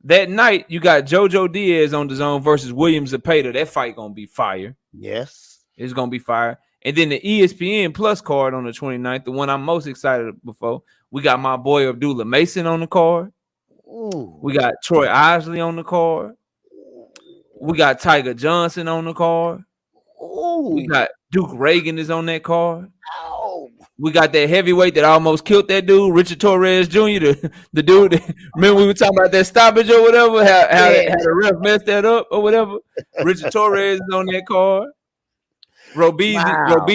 D: That night, you got JoJo Diaz on the zone versus William Zepeda. That fight gonna be fire.
A: Yes.
D: It's gonna be fire. And then the ESPN Plus card on the 29th, the one I'm most excited before, we got my boy Abdullah Mason on the card.
A: Ooh.
D: We got Troy Isley on the card. We got Tiger Johnson on the card. We
A: Ooh.
D: got Duke Reagan is on that card.
A: Ow.
D: We got that heavyweight that almost killed that dude, Richard Torres Jr., the dude that, remember we were talking about that stoppage or whatever, how
A: Yeah.
D: the ref messed that up or whatever. Richard Torres is on that card.
A: Wow.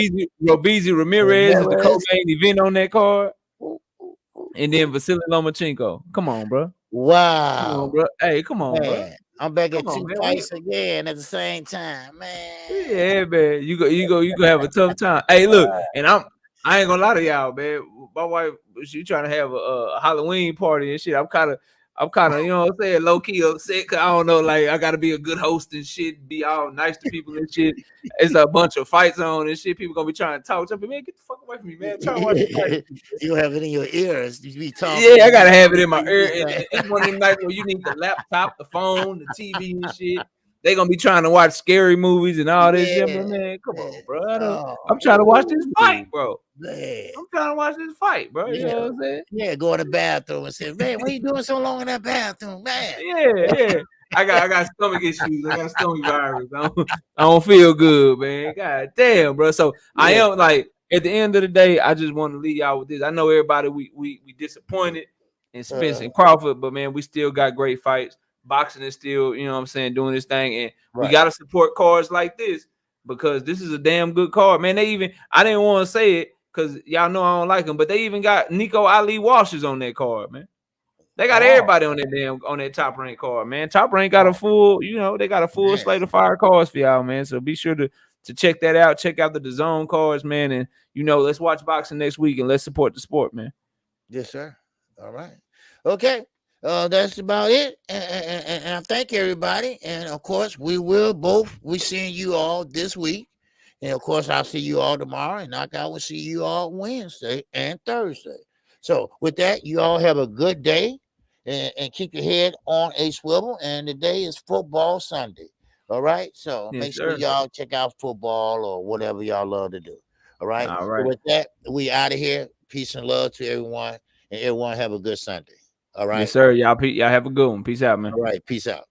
D: Robeisy Ramirez is the
A: Ramirez.
D: co-main event on that card.
A: Ooh, ooh, ooh,
D: And then Vasily Lomachenko. Come on, bro. Come on,
A: wow.
D: bro. Hey, come on, bro.
A: Man. I'm back
D: Come
A: at
D: on,
A: two
D: man.
A: fights again at the same time. Man.
D: Yeah, man. You go have a tough time. Hey, look, and I ain't gonna lie to y'all, man. My wife, she trying to have a Halloween party and shit. I'm kind of, you know what I'm saying, low key upset. Cause I don't know, like, I gotta be a good host and shit, be all nice to people and shit. It's a bunch of fights on and shit. People gonna be trying to talk to me, man. Get the fuck away from me, man. Try to watch the fight.
A: You have it in your ears. You be talking.
D: Yeah, I gotta have it in my ear. And it's one of them nights where you need the laptop, the phone, the TV and shit. They gonna be trying to watch scary movies and all this shit. But man, come on, bro. I'm trying to watch this fight, bro.
A: Man.
D: I'm trying to watch this fight, bro. You know what I'm saying?
A: Yeah, go in the bathroom and say, man, what are you doing so long in that bathroom, man?
D: Yeah. I got stomach issues. I got stomach virus. I don't feel good, man. God damn, bro. So I am, like, at the end of the day, I just want to leave y'all with this. I know everybody we disappointed in Spence and Crawford, but man, we still got great fights. Boxing is still, you know what I'm saying, doing this thing, and we gotta support cards like this because this is a damn good card, man. I didn't want to say it because y'all know I don't like them, but they even got Nico Ali Washers on that card, man. They got everybody on that top rank card, man. Top rank got a full, they got a full slate of fire cards for y'all, man. So be sure to check that out. Check out the DAZN cards, man, and let's watch boxing next week and let's support the sport, man.
A: Yes, sir. All right. Okay. That's about it. And I thank everybody. And of course, we seeing you all this week. And of course, I'll see you all tomorrow. And Knockout will see you all Wednesday and Thursday. So with that, you all have a good day and keep your head on a swivel. And today is football Sunday. All right. So make sure y'all check out football or whatever y'all love to do. All right.
D: All right.
A: So with that, we out of here. Peace and love to everyone, and everyone have a good Sunday. All right.
D: Yes, sir. Y'all have a good one. Peace out, man.
A: All right. Peace out.